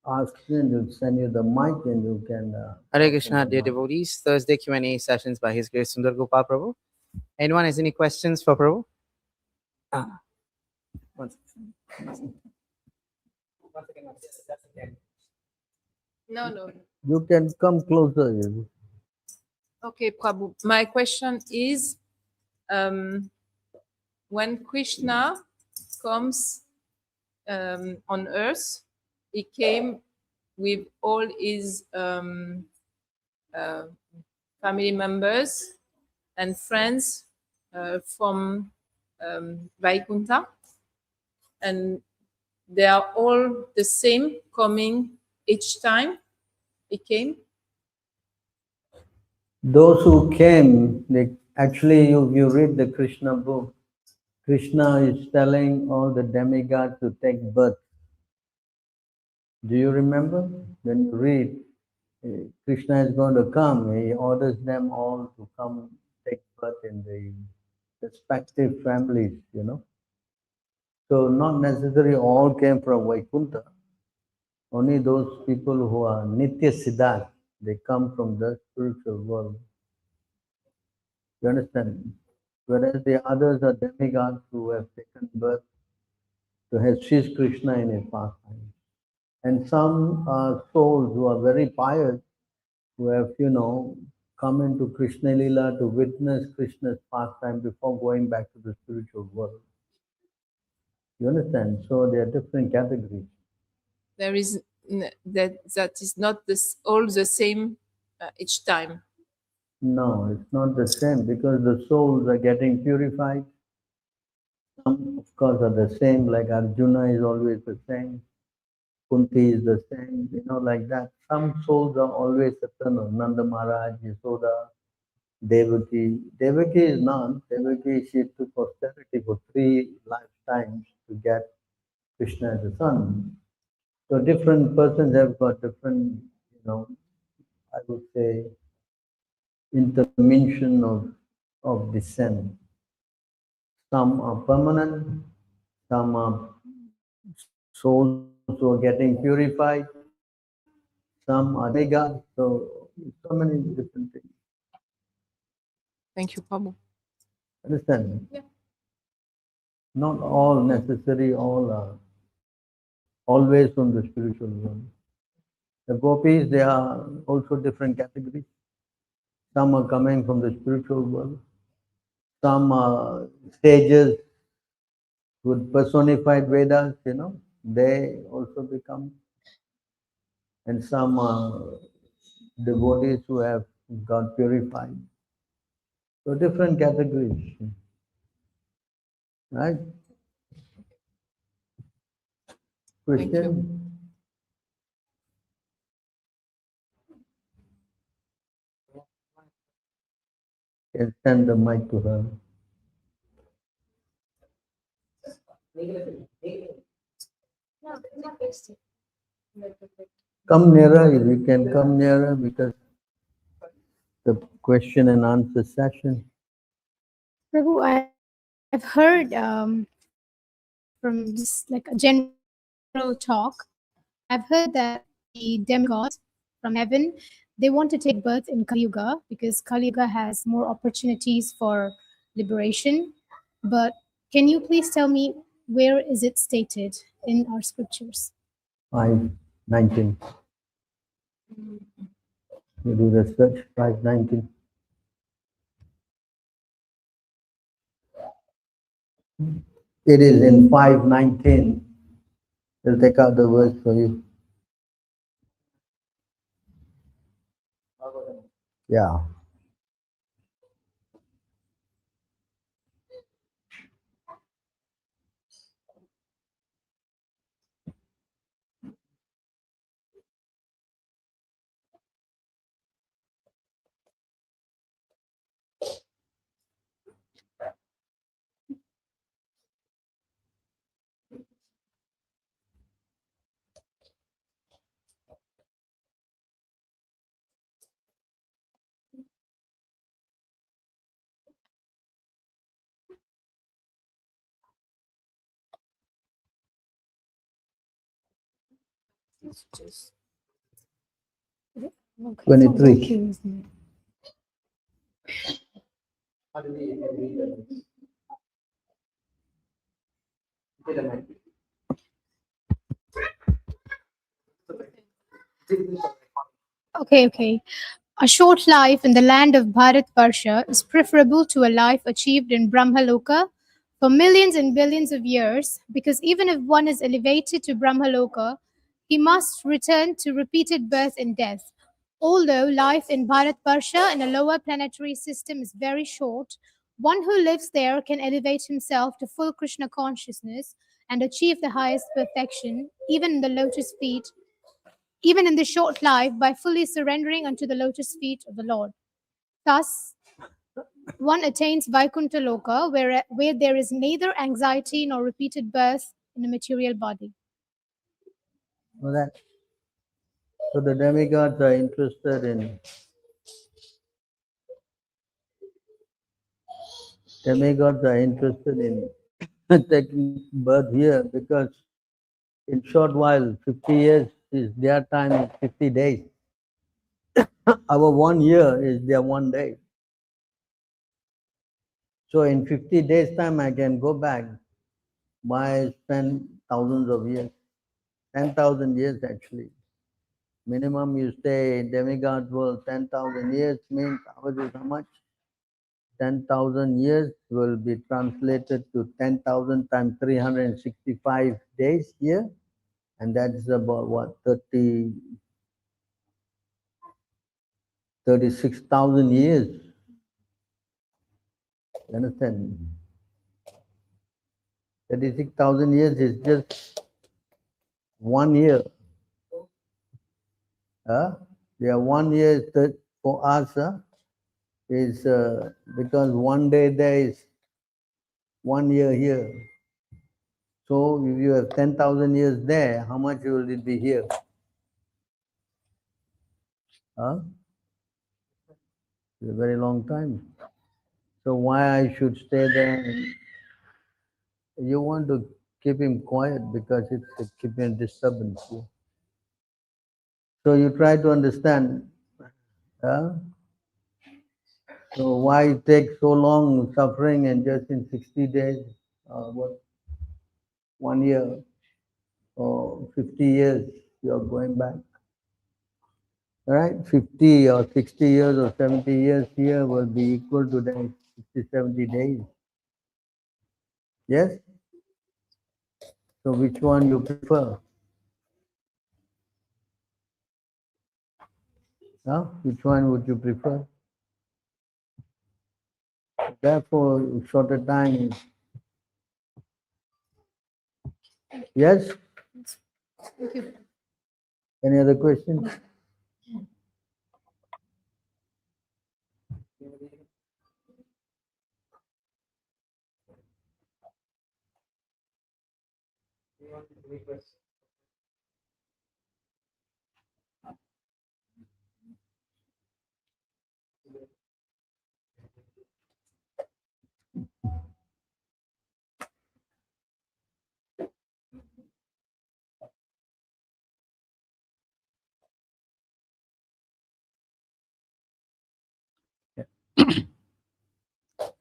ask and you'll send you the mic and you can. Hare Krishna, dear devotees. Thursday Q&A sessions by His Grace Sundar Gopāl Prabhu. Anyone has any questions for Prabhu? One second. No. You can come closer. You. Okay, Prabhu. My question is, when Krishna comes on earth, he came with all his family members and friends from Vaikuntha, and they are all the same coming each time he came. Those who came, they actually, you read the Krishna book. Krishna is telling all the demigods to take birth. Do you remember? When you read, Krishna is going to come. He orders them all to come take birth in the respective families, you know. So not necessarily all came from Vaikuntha. Only those people who are Nitya Siddhas, they come from the spiritual world. You understand? Whereas the others are demigods who have taken birth to assist Krishna in his pastime. And some are souls who are very pious, who have, come into Krishna Lila to witness Krishna's pastime before going back to the spiritual world. You understand? So there are different categories. There is that is not all the same each time. No, it's not the same because the souls are getting purified. Some, of course, are the same, like Arjuna is always the same. Kunti is the same, like that. Some souls are always eternal. Nanda Maharaj, Yasoda, Devaki. Devaki is not. Devaki, she took austerity for 3 lifetimes to get Krishna as a son. So different persons have got different, I would say, intervention of descent. Some are permanent, some are souls who are getting purified, some are demigods, so many different things. Thank you, Prabhu. Understand? Yeah. Not all necessary, all are always from the spiritual world. The gopis, they are also different categories. Some are coming from the spiritual world. Some are sages with personified Vedas, they also become. And some are devotees who have got purified. So different categories. Right? Question? Can send the mic to her. Come nearer, if you can come nearer, because the question and answer session. Prabhu, I've heard from just like a general talk, I've heard that the demigods from heaven, they want to take birth in Kali Yuga because Kali Yuga has more opportunities for liberation. But can you please tell me where is it stated in our scriptures? 5:19. You do the search, 5:19. It is in 5:19. We'll take out the verse for you. Yeah. It's just Okay, it's 23. okay, isn't it? Okay. A short life in the land of Bharatvarsha is preferable to a life achieved in Brahmaloka for millions and billions of years, because even if one is elevated to Brahmaloka, he must return to repeated birth and death. Although life in Bharatvarsha in a lower planetary system is very short, one who lives there can elevate himself to full Krishna consciousness and achieve the highest perfection, even in the lotus feet, even in this short life, by fully surrendering unto the lotus feet of the Lord. Thus, one attains Vaikuntha Loka, where there is neither anxiety nor repeated birth in the material body. So that, so the demigods are interested in taking birth here because in short while, 50 years is their time is 50 days. Our 1 year is their 1 day. So in 50 days time I can go back. Why spend thousands of years? 10,000 years actually. Minimum you stay in demigod world 10,000 years means ours is how much? 10,000 years will be translated to 10,000 times 365 days here, and that's about what, 36,000 years. You understand? 36,000 years is just 1 year. Yeah, 1 year is for us is because 1 day there is 1 year here. So if you have 10,000 years there, how much will it be here? It's a very long time. So why I should stay there? You want to keep him quiet because it's keeping a disturbance. So you try to understand. So why take so long suffering and just in 60 days, what, 1 year or 50 years, you are going back. All right, 50 or 60 years or 70 years here will be equal to that 60, 70 days. Yes? So which one you prefer? Which one would you prefer? Therefore, shorter time. Yes? Thank you. Any other questions?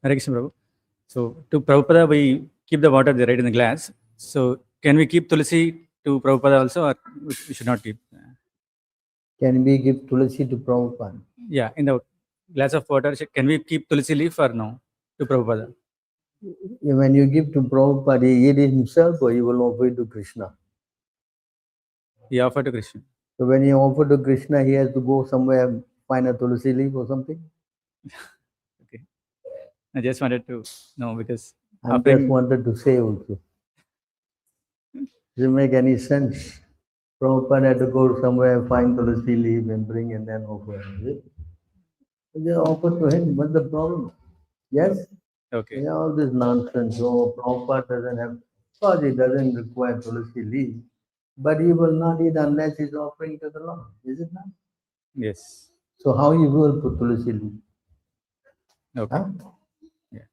Hare Krishna, Prabhu. So to Prabhupada, we keep the water there, right, in the glass. So can we keep Tulsi to Prabhupada also, or we should not keep? Can we give Tulsi to Prabhupada? Yeah, in the glass of water, can we keep Tulsi leaf or no to Prabhupada? When you give to Prabhupada, he eat it himself or he will offer it to Krishna? He offered to Krishna. So when he offer to Krishna, he has to go somewhere and find a Tulsi leaf or something? Okay. I just wanted to know because I just wanted to say also. Does it make any sense? Prabhupada had to go somewhere and find Tulsi leaf and bring and then offer. Is it? Just offer to him. What's the problem? Yes? Okay. Yeah, all this nonsense. Oh, Prabhupada doesn't have, of course he doesn't require Tulsi leaf, but he will not eat unless he's offering to the Lord. Is it not? Yes. So how you will put Tulsi leaf? Okay. Huh? Yeah.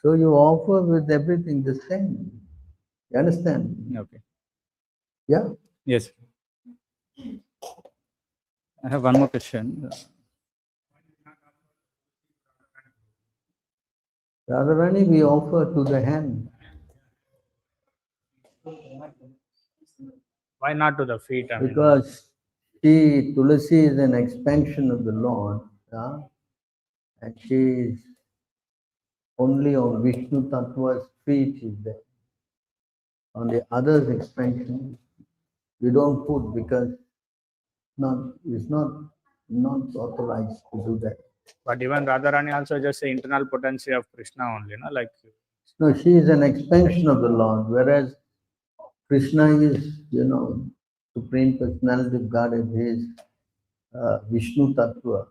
So you offer with everything the same. You understand? Okay. Yeah? Yes. I have one more question. Radharani, we offer to the hand. Why not to the feet? I mean, Because Tulasi is an expansion of the Lord, and she is only on Vishnu Tattva's feet is there. On the others expansion, we don't put because it's not authorized to do that. but even Radharani also just the internal potency of Krishna only, no? Like No, she is an expansion of the Lord, whereas Krishna is, Supreme Personality of Godhead, he is Vishnu Tattva.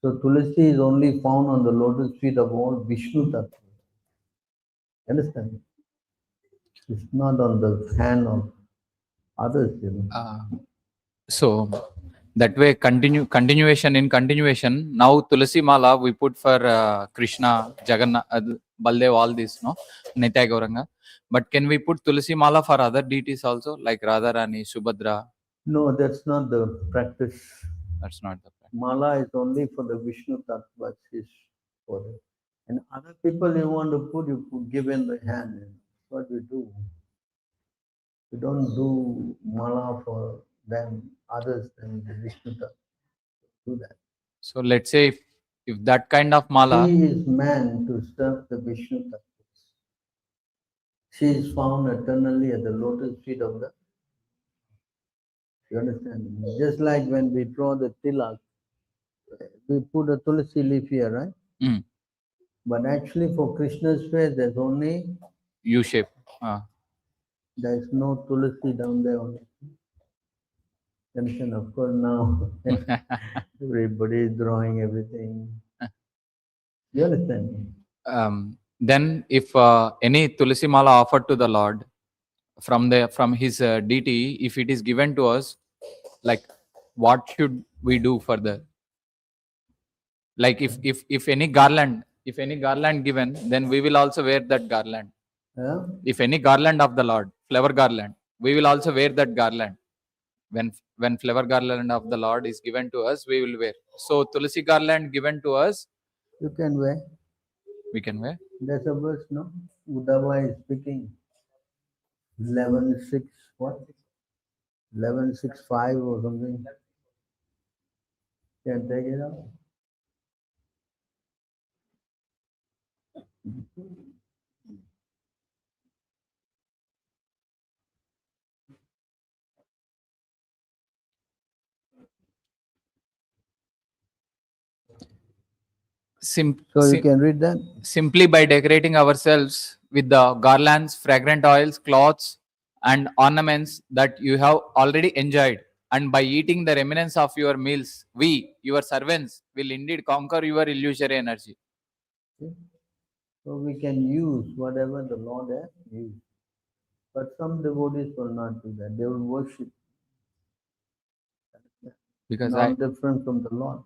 So Tulasi is only found on the lotus feet of all Vishnu Tattva. Understand? It's not on the hand of others, So that way, continuation in continuation. Now Tulasi Mala we put for Krishna, Jagannath, Baldev, all this, no, Nitya Gauranga. But can we put Tulasi Mala for other deities also, like Radharani, Subhadra? No, that's not the practice. That's not the plan. Mala is only for the Vishnu Tattva, is for it. And other people you want to put, you put, give in the hand. That's what we do. We don't do mala for them, others than the Vishnu Tattva. Do that. So let's say if that kind of mala, She is meant to serve the Vishnu Tattva. She is found eternally at the lotus feet of the. You understand? Just like when we draw the tilak, we put a tulsi leaf here, right? Mm. But actually for Krishna's face, there's only, U shape. there's no tulsi down there only. You understand? Of course now, everybody is drawing everything. You understand? Then if any Tulasi Mala offered to the Lord from his deity, if it is given to us, like what should we do further? Like if any garland given, then we will also wear that garland. Yeah? If any garland of the Lord, flower garland, we will also wear that garland. When flower garland of the Lord is given to us, we will wear. So Tulasi garland given to us, You can wear. we can wear. There's a verse, no? Uddhava is speaking. 11:6, what? 11:6:5 or something. Can take it out. So you can read that. Simply by decorating ourselves with the garlands, fragrant oils, cloths, and ornaments that you have already enjoyed, and by eating the remnants of your meals, we, your servants, will indeed conquer your illusory energy. So we can use whatever the Lord has used. But some devotees will not do that. They will worship. Because Not different from the Lord.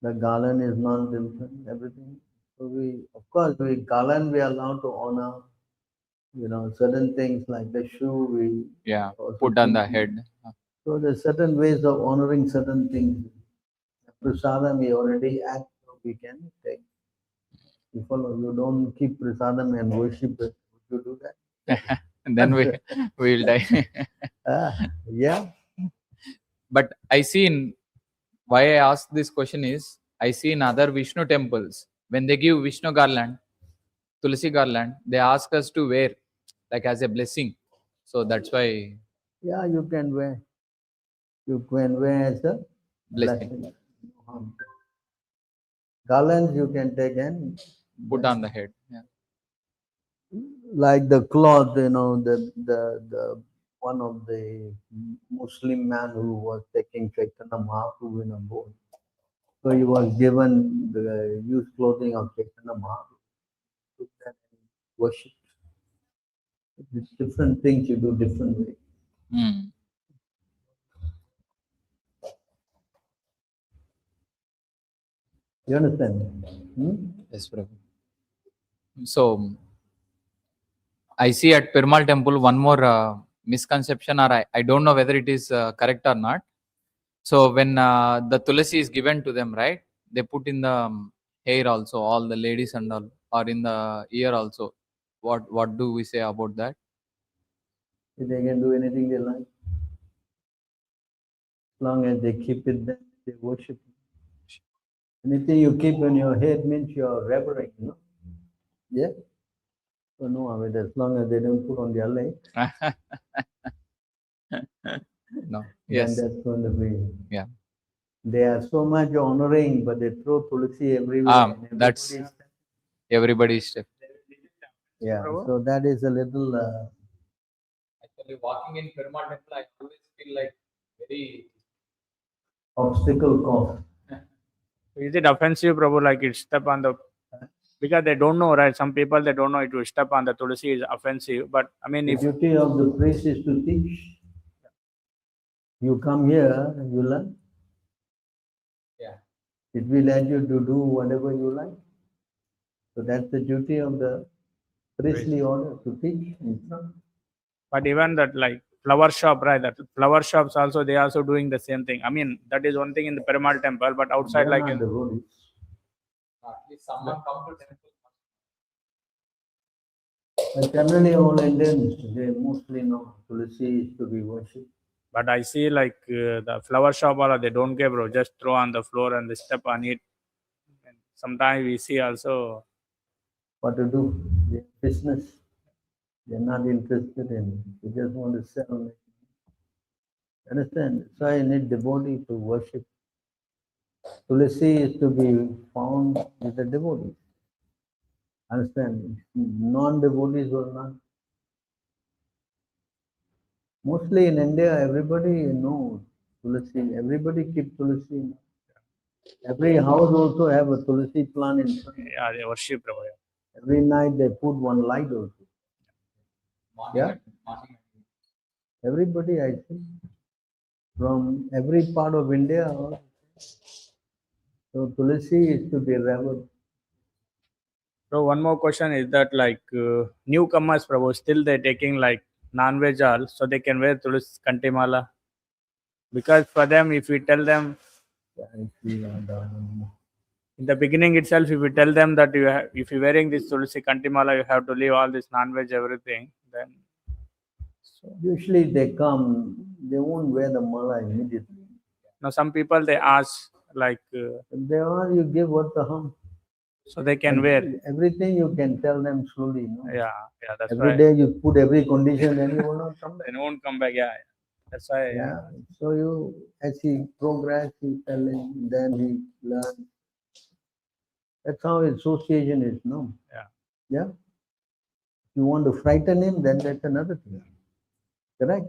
The garland is not different, everything. So of course, garland we are allowed to honor, certain things like the shoe put on the head. So there's certain ways of honoring certain things. Prasadam we already act, so we can take. You follow, you don't keep prasadam and worship it. Would you do that? And then we will die. Yeah. But I see why I ask this question is, I see in other Vishnu temples, when they give Vishnu garland, Tulasi garland, they ask us to wear, like as a blessing. So that's why. Yeah, you can wear. You can wear as a Blessing. Garlands you can take and Put on the head. Yeah. Like the cloth, the one of the Muslim man who was taking Chaitanya Mahaprabhu in a boat. So he was given the used clothing of Chaitanya Mahaprabhu. Took that and worshipped. It's different things you do differently. Mm. You understand? Yes, Prabhu. So I see at Perumal temple one more misconception, or I don't know whether it is correct or not. So when the tulsi is given to them, right, they put in the hair also, all the ladies and all, or in the ear also. What do we say about that? They can do anything they like. As long as they keep it there, they worship it. Anything you keep on your head means you're revering, you know? Yeah? So no, I mean, as long as they don't put on their leg, No. then Yes. that's going to be. Yeah. They are so much honoring, but they throw tulsi everywhere. and That's everybody's- everybody's step. yeah. So that is a little. Actually, walking in Perumal temple, I always feel like very. Obstacle course. Is it offensive, Prabhu? Like it step on the, because they don't know, right? Some people they don't know it will step on the tulsi is offensive. But I mean, The if duty of the priest is to teach. You come here, you learn. Yeah. It will let you to do whatever you like. So that's the duty of the priestly order, to teach. but even that like flower shop, right? That flower shops also they also doing the same thing. I mean, that is one thing in the Perumal temple, but outside They're like not in, devotees. At least someone come to temple. But generally, all Indians, they mostly know tulsi is to be worshipped. but I see like the flower shop or they don't care, bro. Just throw on the floor and they step on it. And sometimes we see also. What to do? Their business. They're not interested in. They just want to sell. Understand? So I need devotee to worship. Tulsi is to be found with the devotees. Understand? Non-devotees will not. Mostly in India, everybody knows tulsi. Everybody keeps tulsi. Every house also have a tulsi plant in front. Yeah, they worship, bro. Yeah. Every night they put one light also. Yeah? Everybody, I see. From every part of India. So tulsi is to be revered. So one more question is that like newcomers, Prabhu, still they're taking like non-veg all, so they can wear tulsi kantimala. Because for them, if we tell them in the beginning itself, if we tell them that if you're wearing this tulsi kantimala, you have to leave all this non-veg everything, then Usually they come, they won't wear the mala immediately. now some people they ask like If they are, you give what the harm. so they can wear. Everything you can tell them slowly. No? Yeah, that's Every why day you put every condition, then you will not come back. they won't come back. Yeah, that's why. Yeah. So you, as he progress, he tell him, then he learns. That's how association is, no? Yeah. Yeah. You want to frighten him, then that's another thing. Correct?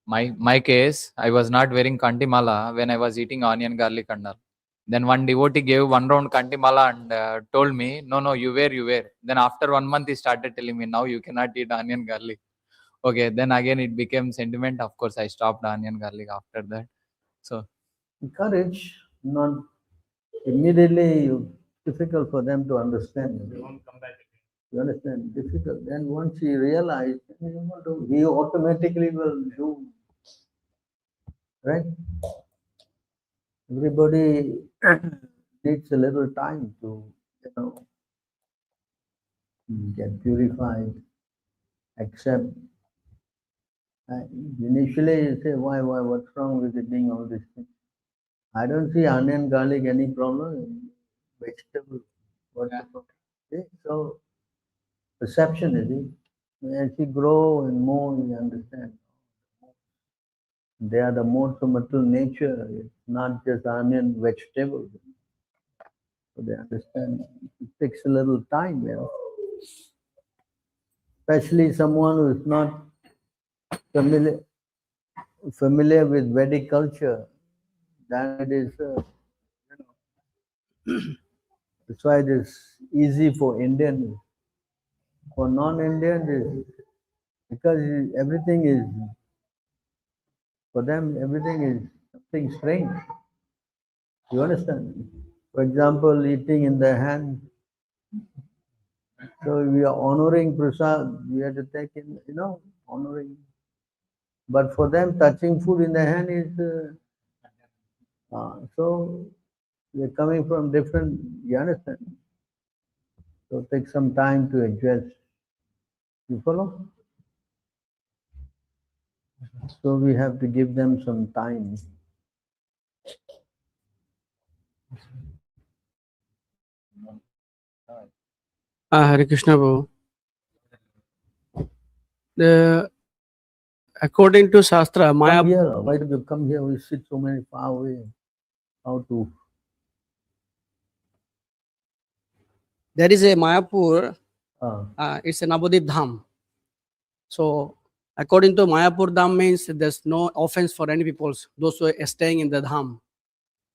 My case, I was not wearing kantimala when I was eating onion, garlic, and all. Then one devotee gave one round kantimala and told me, no, you wear. Then after 1 month, he started telling me, now you cannot eat onion, garlic. Okay, then again it became sentiment. Of course, I stopped onion, garlic after that. So Encourage, not immediately difficult for them to understand. They won't come back again. You understand? Difficult. Then once he realizes, he automatically will do. Right? Everybody needs a little time to, get purified, accept. Initially, you say, why, what's wrong with eating all these things? I don't see onion, garlic, any problem. Vegetable, what's the problem? See? So, perception is it. As you grow and more, you understand. They are the modes of material nature. It's not just onion, vegetables. So they understand. It takes a little time, Especially someone who is not familiar with Vedic culture. Then it is, that's why it is easy for Indians. For non-Indians, because everything is, for them, everything is something strange. You understand? For example, eating in the hand. So we are honoring prasad. We have to take in, honoring. But for them, touching food in their hand is so they're coming from different. You understand? So take some time to adjust. You follow? So we have to give them some time. Hare Krishna Prabhu. According to Shastra, Maya, Come here. Why did you come here? We sit so many far away. How to? there is a Mayapur, Uh, it's a Navadip Dham. So, according to Mayapur Dham means there's no offense for any people, those who are staying in the Dham.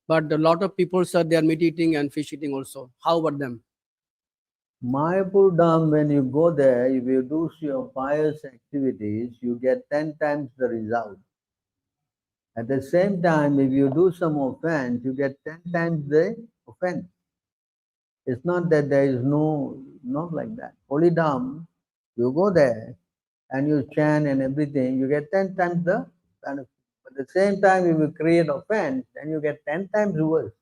But a lot of people are there meat eating and fish eating also. How about them? Mayapur Dham, when you go there, if you do your pious activities, you get 10 times the result. At the same time, if you do some offense, you get 10 times the offense. It's not that there is not like that. Holy Dham, you go there and you chant and everything, you get 10 times the benefit. At the same time, if you create offense, then you get 10 times worse.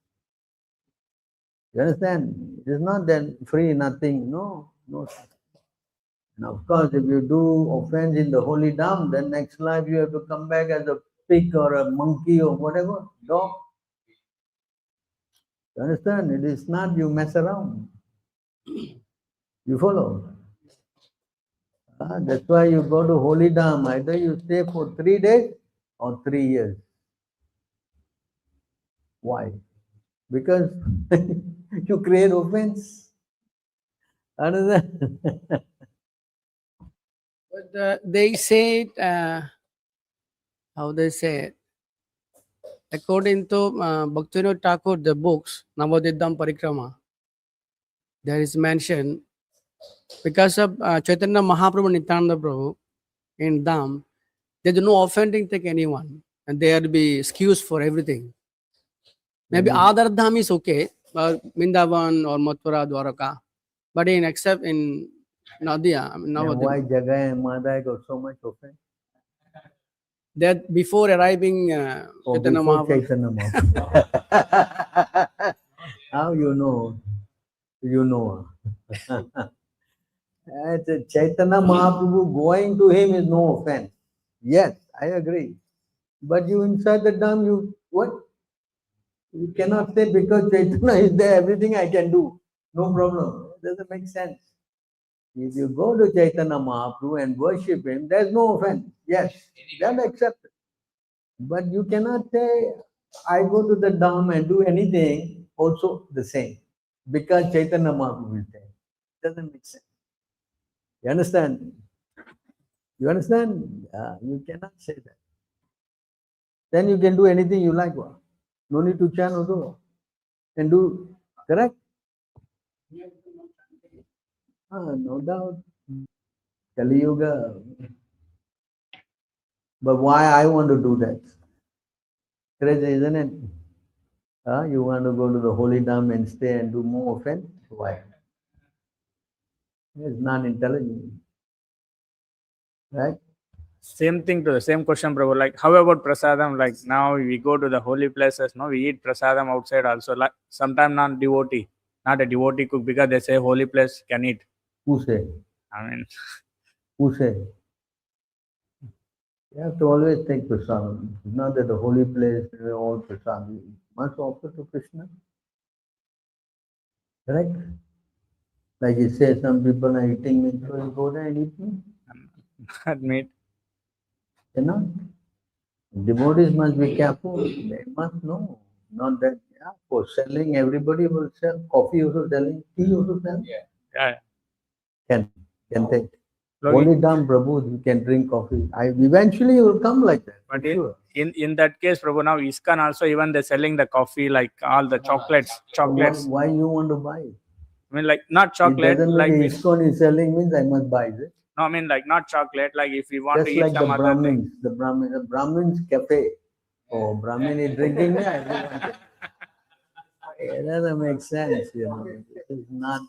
You understand? It is not that free, nothing. No. And of course, if you do offense in the holy dham, then next life you have to come back as a pig or a monkey or whatever, dog. You understand? It is not you mess around. You follow? That's why you go to holy dham. Either you stay for 3 days or 3 years. Why? Because you create offense. Understand? But they say, how they say it? According to Bhaktivinoda Thakur, the books, Navadip Dham Parikrama, there is mention because of Chaitanya Mahaprabhu Nityananda Prabhu in Dham, there is no offending to anyone and there will be excuse for everything. Maybe other Dham is okay, Mindavan or Mathura, Dwaraka, but except in Nadia, Then Navadip, why Jagai and Madai got so much offense? that before arriving Or Chaitanya before Mahaprabhu, Chaitanya Mahaprabhu. How you know? You know. Chaitanya Mahaprabhu going to him is no offense. Yes, I agree. But you inside the dam, you what? You cannot say because Chaitanya is there, everything I can do. No problem. It doesn't make sense. If you go to Chaitanya Mahaprabhu and worship him, there's no offense. Yes, then accept it. But you cannot say, I go to the dam and do anything, also the same. Because Chaitanya Mahaprabhu is there. It doesn't make sense. You understand? You understand? You cannot say that. Then you can do anything you like. No need to chant also. And do, correct? No doubt. Kali Yuga. But why I want to do that? Crazy, isn't it? You want to go to the holy dham and stay and do more offense? Why? It's not intelligent. Right? Same thing to the same question, Prabhu. Like, how about prasadam? Like, now we go to the holy places, no, we eat prasadam outside also. Like, sometimes not a devotee cook, because they say holy place can eat. Who say? I mean, Who say? You have to always take prasadam. It's not that the holy place, all prasadam. You must offer to Krishna. Correct? Like you say, some people are eating meat, so you go there and eat meat. not meat. Cannot. Devotees must be careful. They must know. Not that, for selling, everybody will sell. Coffee also selling, tea also selling. Yeah. Can take. Look, Only Dham Prabhu, you can drink coffee. Eventually you will come like that. But sure. in that case, Prabhu, now ISKCON also, even they're selling the coffee, like all the chocolates. Why you want to buy it? I mean, like, not It chocolate, doesn't like, mean ISKCON is selling means I must buy it. no, I mean, like, not chocolate, like, if we want Just to eat like some the other thing. Brahmins, the Brahmins cafe. Oh, Brahmin is drinking, everyone. It doesn't make sense, you know. It is not.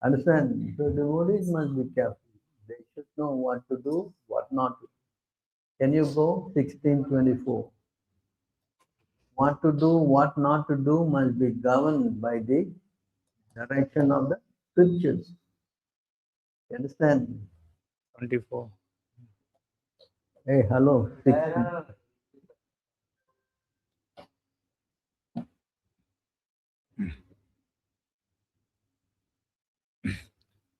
Understand? So devotees must be careful. They should know what to do, what not to do. Can you go? 16:24. What to do, what not to do must be governed by the direction of the scriptures. You understand? 24. Hey, hello. 16.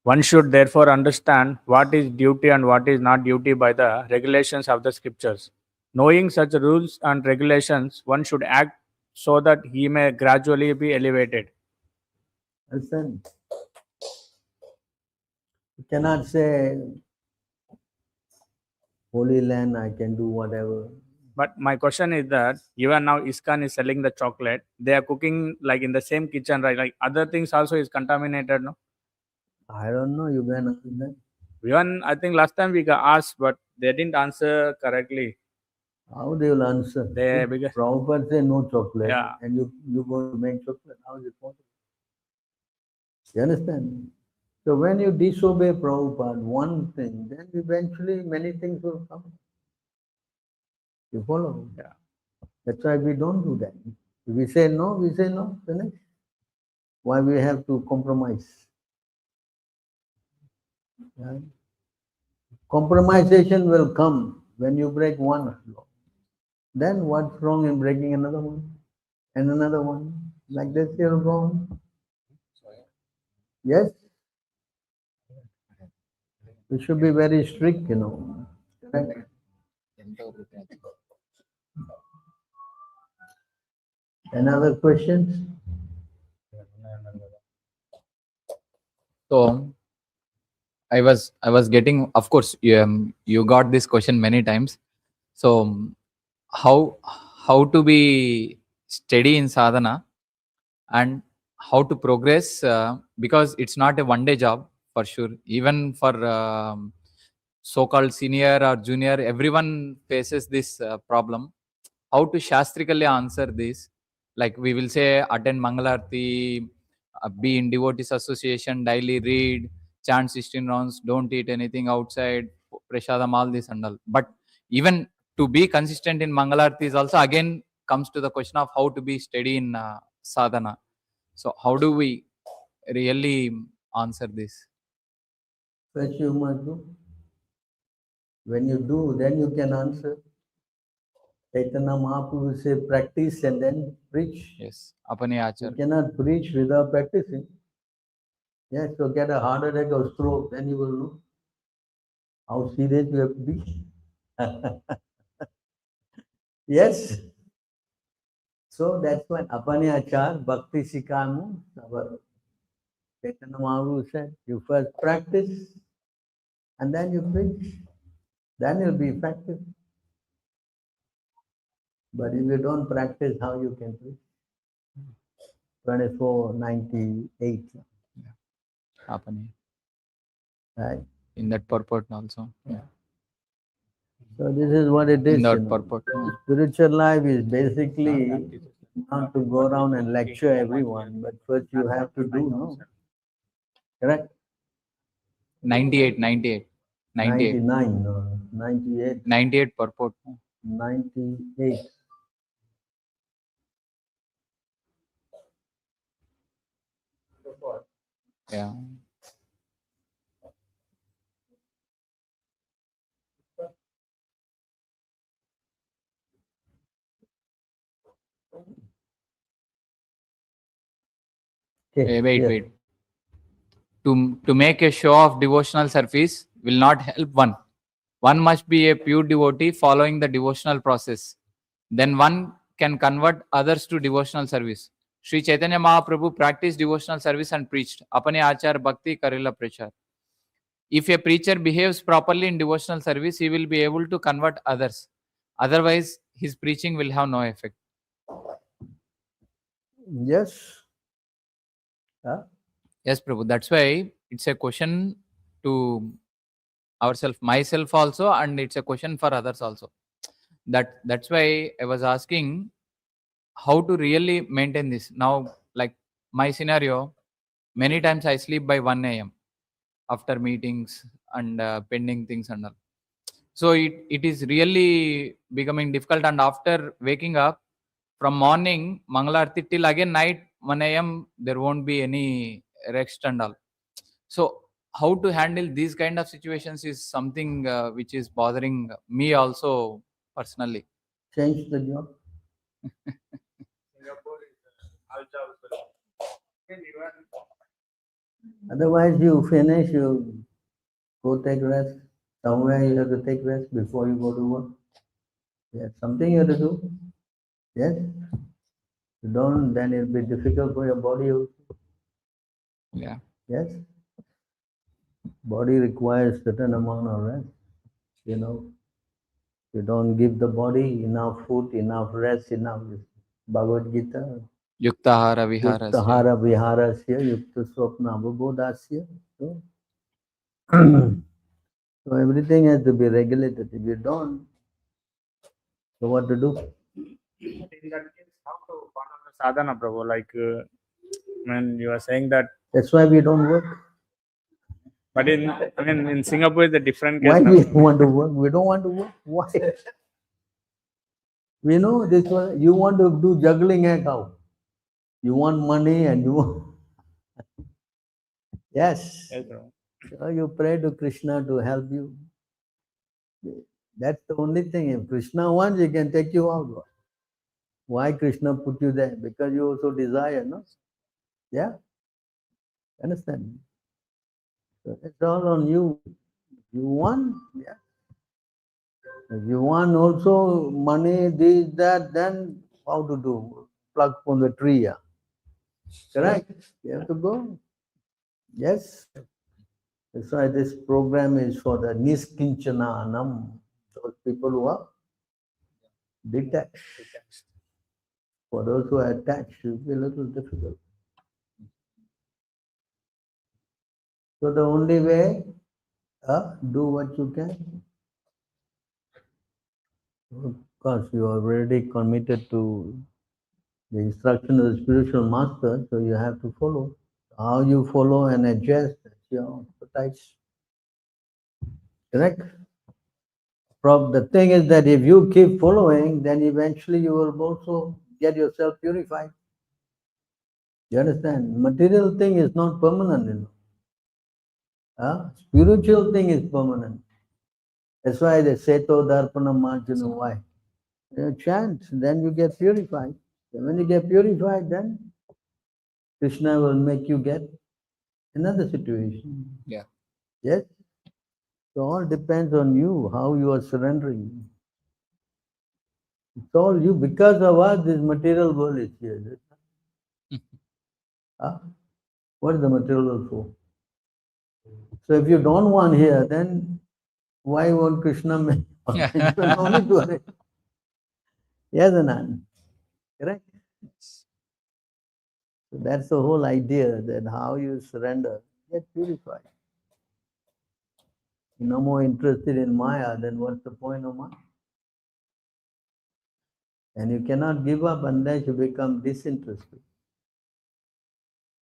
One should therefore understand what is duty and what is not duty by the regulations of the scriptures. Knowing such rules and regulations, one should act so that he may gradually be elevated. Understand? You cannot say, Holy Land, I can do whatever. But my question is that even now ISKCON is selling the chocolate. They are cooking like in the same kitchen, right? Like other things also is contaminated, no? I don't know, you can ask them. Even I think last time we got asked, but they didn't answer correctly. How they will answer? They If because Prabhupada say no chocolate, Yeah. and you go to make chocolate, how is it possible? You understand? So when you disobey Prabhupada, one thing, then eventually many things will come. You follow? Yeah. That's why we don't do that. If we say no, finish. Why we have to compromise? Yeah. Compromisation will come when you break one law. Then what's wrong in breaking another one and another one? Like this, you're wrong. Yes? We should be very strict, you know. Correct? Another questions? So I was getting, of course, you got this question many times. So how to be steady in sadhana and how to progress, because it's not a one day job for sure. Even for so-called senior or junior, everyone faces this problem. How to shastrically answer this? Like we will say, attend Mangalarti, be in devotees association, daily read, chant 16 rounds, don't eat anything outside, prasadam, all this and all. But even to be consistent in Mangalarti is also again comes to the question of how to be steady in sadhana. So how do we really answer this? First you must do. When you do, then you can answer. Chaitanya Mahaprabhu say practice and then preach. Yes, apane You achar. cannot preach without practicing. Yes, so get a heart attack or stroke, then you will know how serious you have to be. Yes. So that's why apane achar bhakti sikamu. Chaitanya Mahaprabhu said, you first practice and then you preach. Then you'll be effective. But if you don't practice, how you can preach? 2498. Apane. Right? In that purport also. Yeah. So this is what it is. In that you know. purport. Spiritual life is basically not to go around and lecture everyone, but first you have to do, no? Correct? 98. 99, no, 98, 98 purport. 98. Yeah. Okay, Wait. yes. To make a show of devotional service will not help one. One must be a pure devotee following the devotional process. Then one can convert others to devotional service. Sri Chaitanya Mahaprabhu practiced devotional service and preached. Apane achar bhakti karila prachar. If a preacher behaves properly in devotional service, he will be able to convert others. Otherwise, his preaching will have no effect. Yes. Huh? Yes, Prabhu. That's why it's a question to ourselves, myself also, and it's a question for others also. That's why I was asking how to really maintain this. Now, like my scenario, many times I sleep by 1 a.m. after meetings and pending things and all. So it is really becoming difficult. And after waking up from morning, Mangalarti till again night 1 a.m., there won't be any rest and all. So how to handle these kind of situations is something which is bothering me also personally. Change the job. Otherwise, you finish, you go take rest. Somewhere you have to take rest before you go to work. Yes, something you have to do. Yes. You don't, then it'll be difficult for your body also. Yeah. Yes. Body requires certain amount of rest. You know, you don't give the body enough food, enough rest, enough. Bhagavad Gita. Yuktahara viharasya. Yuktahara viharasya, yukta swapna abodhasya. So, so everything has to be regulated. If you don't, so what to do? In that case, how to follow the sadhana, Prabhu? Like when you are saying that, That's why we don't work. but in Singapore, it's a different case. Why now. we don't want to work? We don't want to work. Why? We know this one. You want to do juggling act out. You want money and you want. Yes. Yes, Prabhu. So you pray to Krishna to help you. That's the only thing. If Krishna wants, he can take you out. Why Krishna put you there? Because you also desire, no? Yeah? Understand? So it's all on you. You want? Yeah. If you want also money, this, that, then how to do? Pluck from the tree. Yeah. Correct? You have to go. Yes. That's why this program is for the Niskinchana, those people who are detached. For those who are attached, it will be a little difficult. So the only way, do what you can. Of course, you are already committed to the instruction of the spiritual master, so you have to follow. How you follow and adjust, that's your expertise. Correct? The thing is that if you keep following, then eventually you will also get yourself purified. You understand? Material thing is not permanent, you know. Spiritual thing is permanent. That's why they say to Darpana Marjana, why? You chant, then you get purified. And when you get purified, then Krishna will make you get another situation. Yeah. Yes? So all depends on you, how you are surrendering. It's all you. Because of us, this material world is here. What is the material world for? So if you don't want here, then why won't Krishna make you no need to worry. Yes or not? Correct? So that's the whole idea, that how you surrender, get purified. You're no more interested in Maya, then what's the point of Maya? And you cannot give up unless you become disinterested.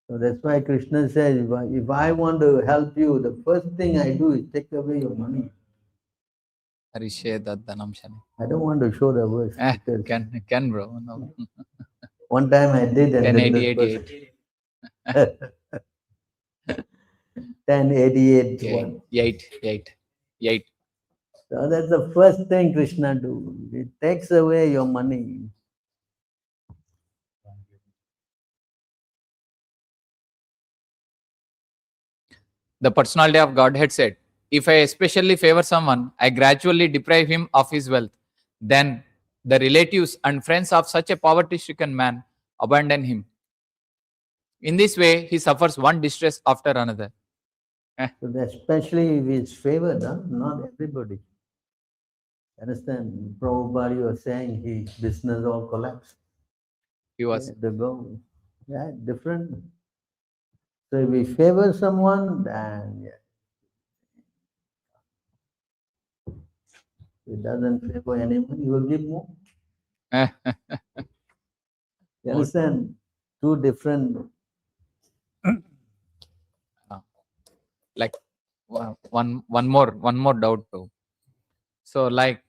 So that's why Krishna says, if I want to help you, the first thing I do is take away your money. Harishe Daddanam Shani. I don't want to show the verse. because Can bro. No. one time I did, and then this 1088. person- 1088. one. 8. So that's the first thing Krishna do. It takes away your money. The personality of Godhead said, if I especially favor someone, I gradually deprive him of his wealth. Then the relatives and friends of such a poverty-stricken man abandon him. In this way, he suffers one distress after another. So especially if it's favored, not everybody. Understand? Prabhupada, you are saying his business all collapsed. He was The go. Yeah, different. So if we favor someone, then yeah. If it doesn't favor anyone, he will give more. You understand? Two different. like one more doubt too. So like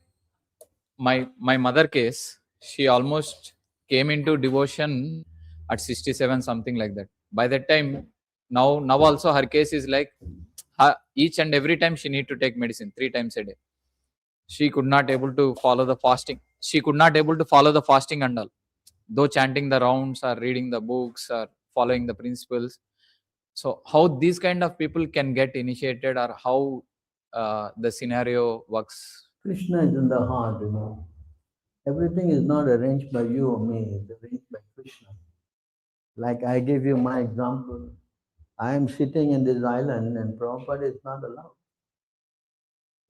my mother case, she almost came into devotion at 67, something like that. By that time, now also her case is like each and every time she need to take medicine 3 times a day. She could not able to follow the fasting. She could not able to follow the fasting and all, though chanting the rounds or reading the books or following the principles. So how these kind of people can get initiated, or how the scenario works? Krishna is in the heart, you know. Everything is not arranged by you or me, it's arranged by Krishna. Like I gave you my example. I am sitting in this island and Prabhupada is not allowed.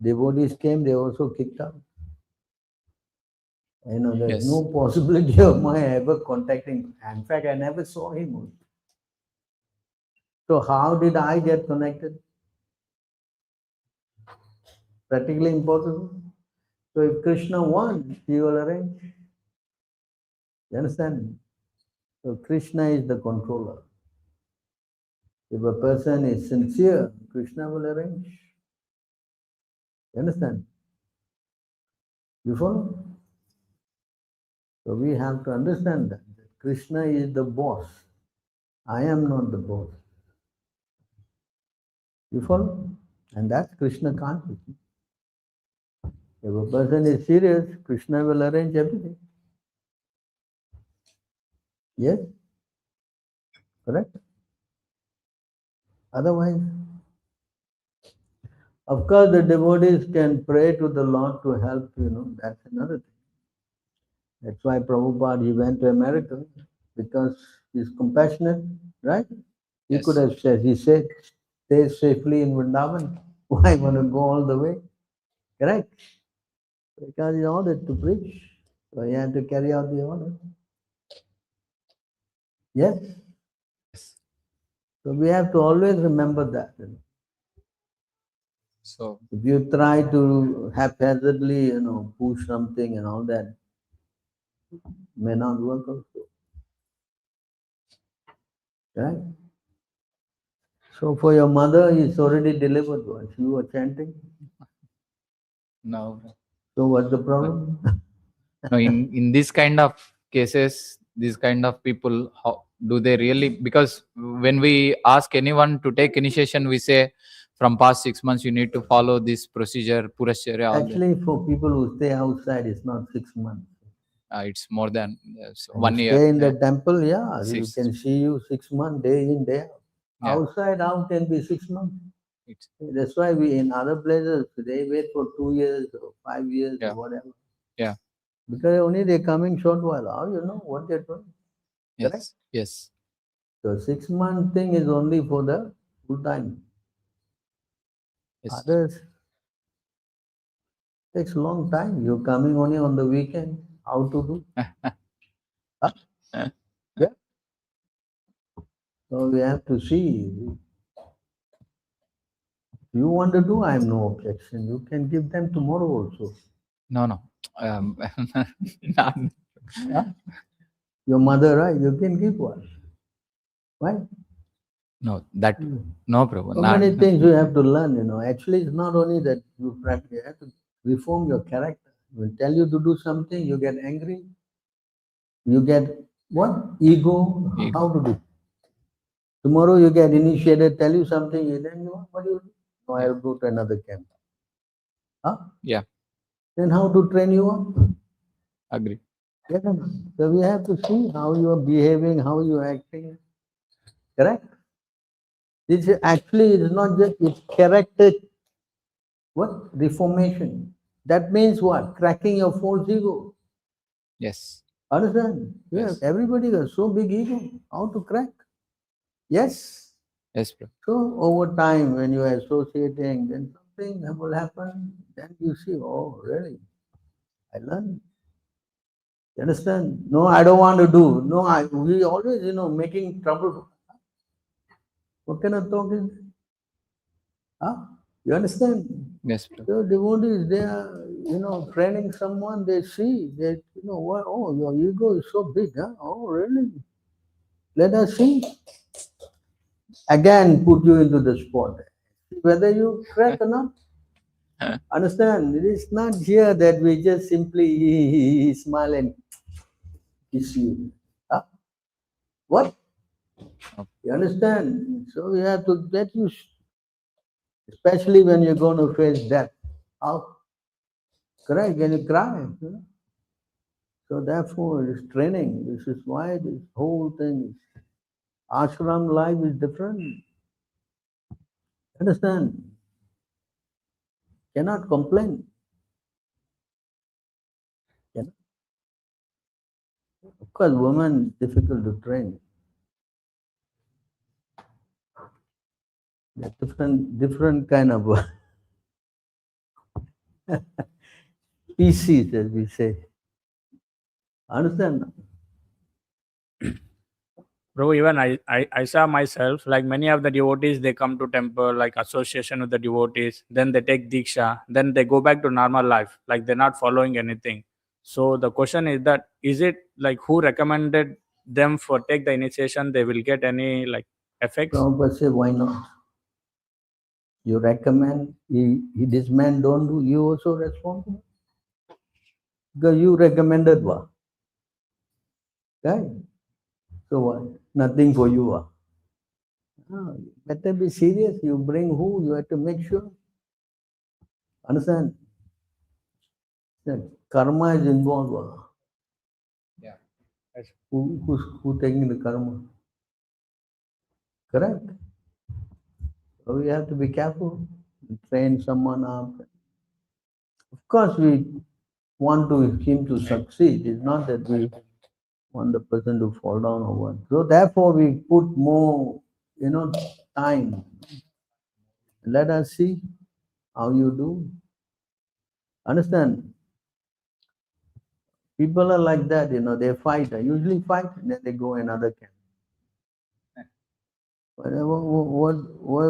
Devotees came, they also kicked out. You know, there's Yes. no possibility of my ever contacting. In fact, I never saw him. So how did I get connected? Practically impossible. So if Krishna wants, he will arrange. You understand? So Krishna is the controller. If a person is sincere, Krishna will arrange. You understand? You follow? So we have to understand that Krishna is the boss. I am not the boss. You follow? And that's Krishna consciousness. If a person is serious, Krishna will arrange everything. Yes? Correct? Otherwise, of course, the devotees can pray to the Lord to help, you know, that's another thing. That's why Prabhupada, he went to America, because he's compassionate, right? He Yes. could have said, he said, stay safely in Vrindavan. Why want to go all the way? Correct? Because he ordered to preach. So he had to carry out the order. Yes? So we have to always remember that. You know. So If you try to haphazardly, you know, push something and all that, may not work also. Right? So for your mother, it's already delivered what? You were chanting. no, So what's the problem? no, in this kind of cases, these kind of people, how do they really? Because when we ask anyone to take initiation, we say from past 6 months you need to follow this procedure, Purashcharya. all that. Actually, for people who stay outside, it's not 6 months. It's more than When 1 you year. stay in the Yeah. temple, yeah, you Six. can see you 6 months, day in, day out. Yeah. Outside, how can be 6 months? It's, That's why we in other places they wait for 2 years or 5 years Yeah. or whatever. Yeah. Because only they're coming short while. How you know what they're doing? Correct? yes. Yes. So 6 month thing is only for the full time. Yes. Others takes a long time. You're coming only on the weekend. How to do? Huh? Yeah. So we have to see. If you want to do, I have no objection. You can give them tomorrow also. No. Not- Huh? Your mother, right? You can give one. Right? no, that no, Prabhu. So not- many things you have to learn, you know. Actually, it's not only that you practice, you have to reform your character. When tell you to do something, you get angry. You get what? Ego. Ego. How to do? Tomorrow you get initiated, tell you something, then you what do you do? No, I'll go to another camp. Huh? Yeah. Then how to train you up? Agree. Yeah. So we have to see how you are behaving, how you are acting. Correct? This is actually is not just it's character. What? Reformation. That means what? Cracking your false ego. Yes. Understand? Yes. Yes. Everybody has so big ego. How to crack? Yes. Yes, Prabhu. So over time, when you are associating, then something will happen. Then you see, oh, really? I learned. You understand? No, I don't want to do. No, we always, you know, making trouble. What kind of talk is this? Huh? You understand? Yes, Prabhu. So devotees, they are, you know, training someone, they see that, you know, what, oh, your ego is so big, huh? Oh, really? Let us see. Again, put you into the spot. Whether you crack or not. Understand? It is not here that we just simply smile and kiss you. Huh? What? You understand? So we have to get used, especially when you're going to face death. How? Correct? Can you cry? So therefore, it is training. This is why this whole thing is. Ashram life is different. Understand? Cannot complain. Cannot. Of course, women difficult to train. They're different kind of species, as we say. Understand? Bro, even I saw myself, like many of the devotees, they come to temple, like association with the devotees, then they take Diksha, then they go back to normal life, like they're not following anything. So the question is that, is it like who recommended them for take the initiation, they will get any like effects? Prabhupada say, why not? You recommend, this man don't do, you also responsible. Because you recommended what? Right? So what? Nothing for you. Better be serious. You bring who? You have to make sure. Understand? That karma is involved. Yeah. Who taking the karma? Correct? So we have to be careful. Train someone up. Of course, we want him to succeed. It's not that we want the person to fall down or what. So therefore, we put more, time. Let us see how you do. Understand? People are like that, they fight. They usually fight, and then they go another camp. What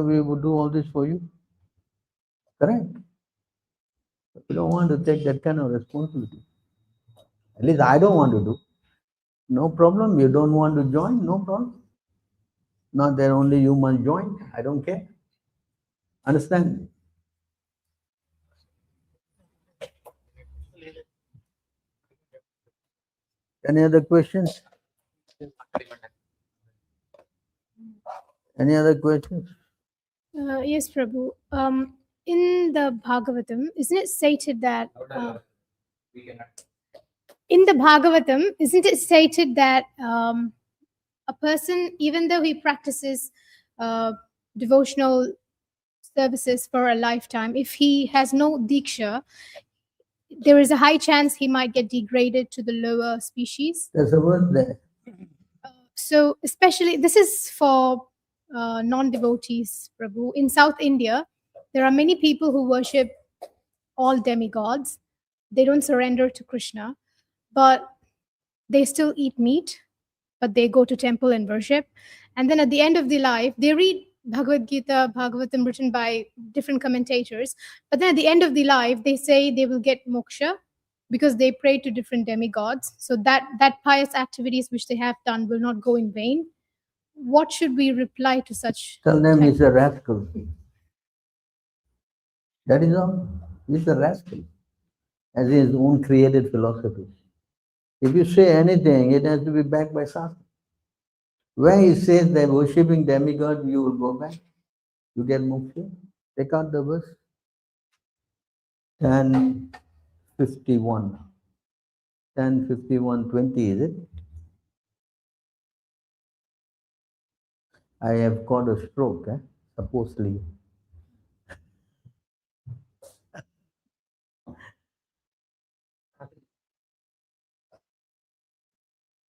we would do all this for you? Correct? We don't want to take that kind of responsibility. At least I don't want to do. No problem. You don't want to join? No problem. Not that only you must join. I don't care. Understand? Any other questions? Any other questions? Yes, Prabhu. In the Bhagavatam, isn't it stated that in the Bhagavatam, isn't it stated that a person, even though he practices devotional services for a lifetime, if he has no diksha, there is a high chance he might get degraded to the lower species? There's a word there. So, especially this is for non-devotees, Prabhu. In South India, there are many people who worship all demigods. They don't surrender to Krishna, but they still eat meat, but they go to temple and worship. And then at the end of their life, they read Bhagavad Gita, Bhagavatam written by different commentators. But then at the end of the life, they say they will get moksha because they pray to different demigods. So that pious activities which they have done will not go in vain. What should we reply to such? Tell them type- he's a rascal. That is all. He's a rascal. As his own created philosophy. If you say anything, it has to be backed by Shastra. Where he says that worshipping demigod, you will go back, you get moksha. Take out the verse. 10:51. 10:51:20, is it? I have got a stroke, supposedly.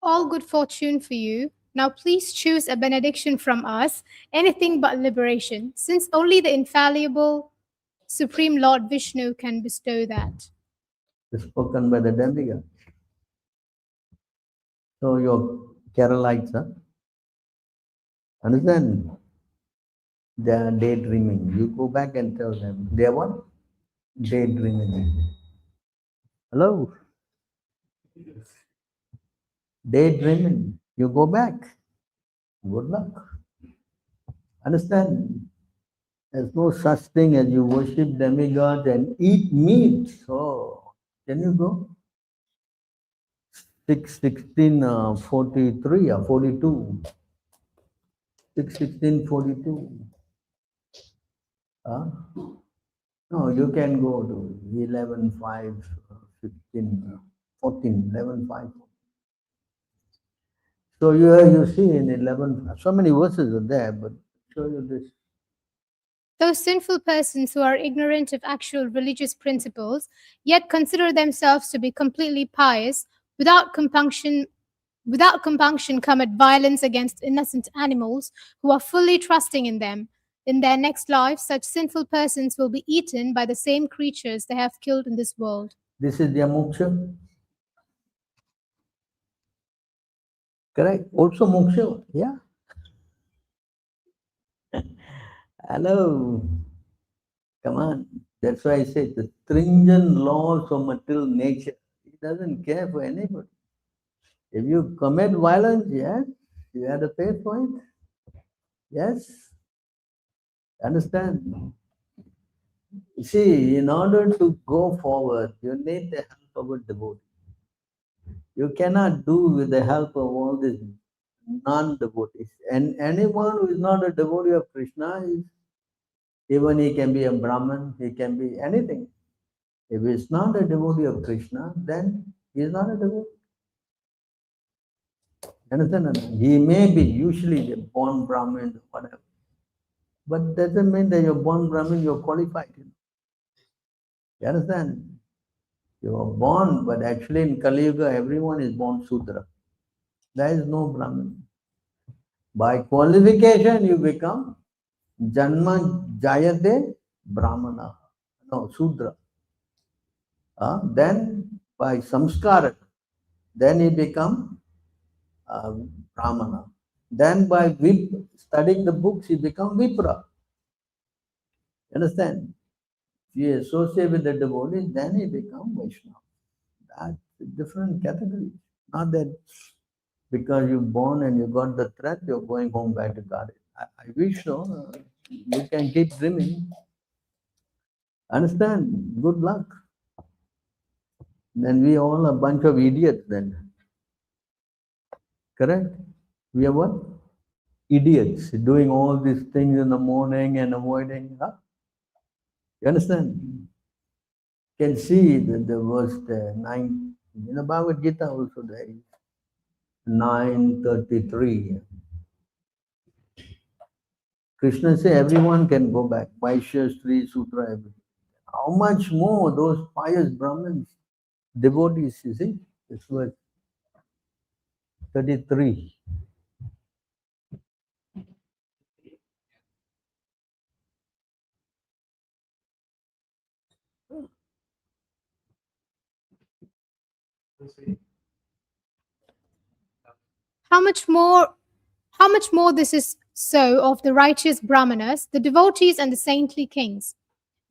All good fortune for you. Now please choose a benediction from us, anything but liberation, since only the infallible Supreme Lord Vishnu can bestow that. It's spoken by the demigod. So your Keralites, understand? They are daydreaming. You go back and tell them, they are what? Daydreaming. Hello? Daydreaming. You go back. Good luck. Understand? There's no such thing as you worship demigods and eat meat. Oh, can you go? 6:16:43 or 42. 6:16:42. Huh? No, you can go to 11:5:15, 14, 11:5. So you see in 11, so many verses are there, but show you this. Those sinful persons who are ignorant of actual religious principles, yet consider themselves to be completely pious, without compunction commit violence against innocent animals who are fully trusting in them. In their next life, such sinful persons will be eaten by the same creatures they have killed in this world. This is their moksha. Correct? Also moksha, yeah. Hello. Come on. That's why I say the stringent laws of material nature. He doesn't care for anybody. If you commit violence, yes, you have to pay for it. Yes. Understand? You see, in order to go forward, you need the help of a devotee. You cannot do with the help of all these non-devotees. And anyone who is not a devotee of Krishna is, even he can be a Brahmin, he can be anything. If he is not a devotee of Krishna, then he is not a devotee. Understand? He may be usually a born Brahmin, whatever. But doesn't mean that you're born Brahmin, you're qualified. You understand? You are born, but actually in Kali Yuga, everyone is born Sudra. There is no Brahmin. By qualification, you become Janma Jayate Brahmana. No, Sudra. Then by samskara, then he become Brahmana. Then by studying the books, he become Vipra. Understand? If you associate with the devotees, then he become Vaishnava. That's a different category. Not that because you're born and you got the threat, you're going home back to God. I wish so. You can keep dreaming. Understand? Good luck. Then we all a bunch of idiots then. Correct? We are what? Idiots doing all these things in the morning and avoiding. Huh? You understand? You can see the verse 9 in the Bhagavad Gita also there is 9:33. Krishna says everyone can go back. Vaishya, Sri, Sutra, everything. How much more those pious Brahmins, devotees, you see? This verse 33. How much more this is so of the righteous Brahmanas, the devotees and the saintly kings.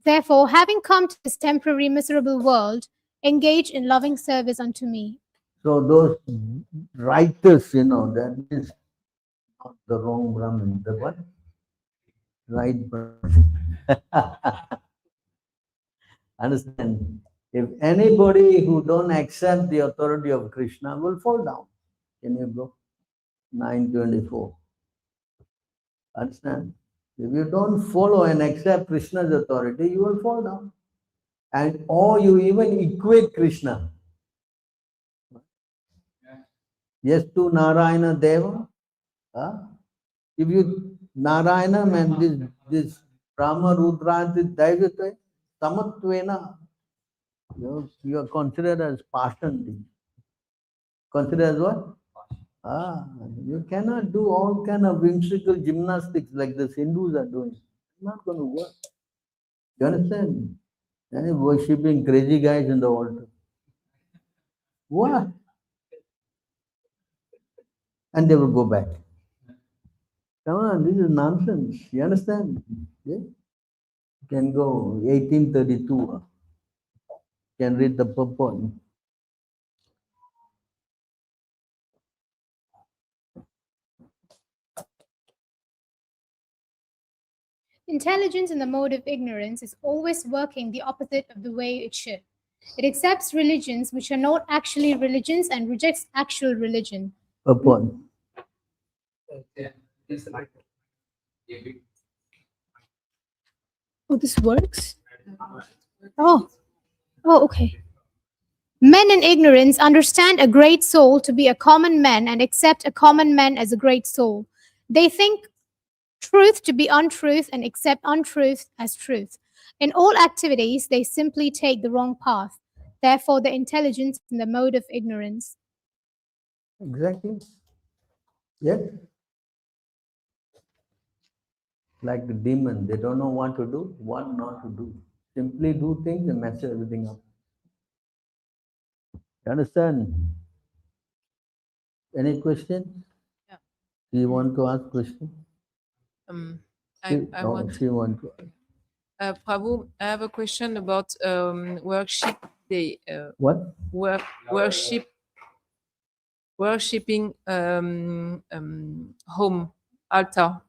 Therefore, having come to this temporary miserable world, engage in loving service unto me. So those righteous, that means not the wrong Brahmin. The what? Right Brahmin. Understand? If anybody who don't accept the authority of Krishna will fall down. Can you go? 9:24. Understand? If you don't follow and accept Krishna's authority, you will fall down. And or you even equate Krishna. Yes, to Narayana Deva. If you Narayana and this Brahma Rudra Daivita, Samatvena, you are considered as Pashanti. Considered as what? You cannot do all kind of whimsical gymnastics like the Hindus are doing. It's not going to work. You understand? And worshipping crazy guys in the altar. What? And they will go back. Come on, this is nonsense. You understand? Yeah? You can go 1832. Can read the purport. Intelligence in the mode of ignorance is always working the opposite of the way it should. It accepts religions which are not actually religions and rejects actual religion. Upon. Oh, this works? Oh, okay. Men in ignorance understand a great soul to be a common man and accept a common man as a great soul. They think truth to be untruth and accept untruth as truth. In all activities, they simply take the wrong path. Therefore, the intelligence in the mode of ignorance. Exactly. Yes. Like the demon, they don't know what to do, what not to do. Simply do things and mess everything up. You understand? Any questions? Yeah. Do you want to ask questions? I want. She want to. Prabhu, I have a question about worship day. What? Worshipping home altar.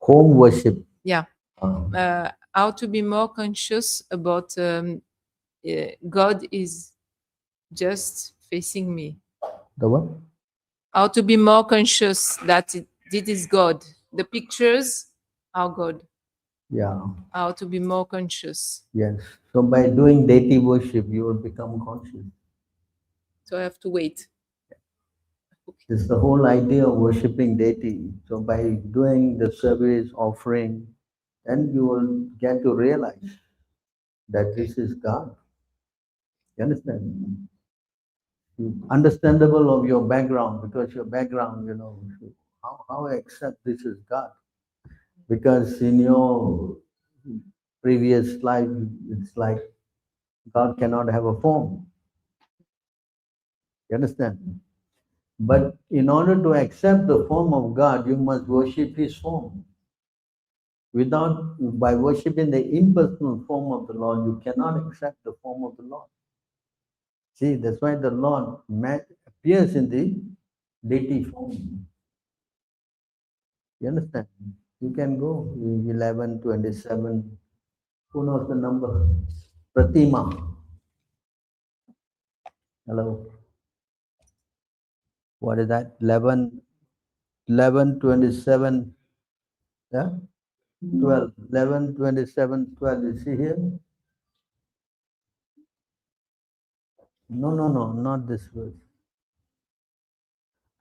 Home worship. Yeah. How to be more conscious about God is just facing me. The what? How to be more conscious that it is God. The pictures are God. Yeah. How to be more conscious. Yes. So by doing deity worship, you will become conscious. So I have to wait. This is the whole idea of worshipping deity. So by doing the service, offering, then you will get to realize that this is God. You understand? Understandable of your background, because your background, how I accept this is God. Because in your previous life, it's like God cannot have a form. You understand? But in order to accept the form of God, you must worship His form. By worshiping the impersonal form of the Lord, you cannot accept the form of the Lord. See, that's why the Lord appears in the deity form. You understand? You can go 11, 27. Who knows the number? Pratima. Hello. What is that? 11, 27. Yeah? 12. 11, 27, 12. You see here? No, not this verse.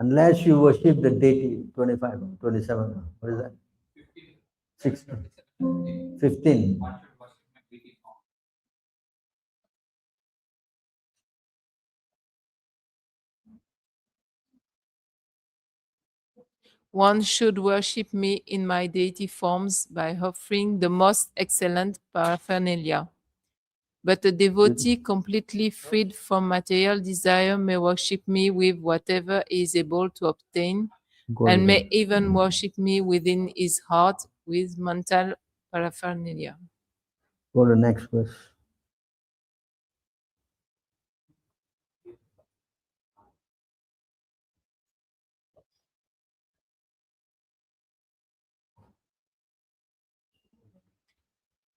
Unless you worship the deity, 25, 27. What is that? 16. 15. One should worship me in my deity forms by offering the most excellent paraphernalia. But a devotee completely freed from material desire may worship me with whatever he is able to obtain, and may even worship me within his heart with mental paraphernalia. Go to the next verse.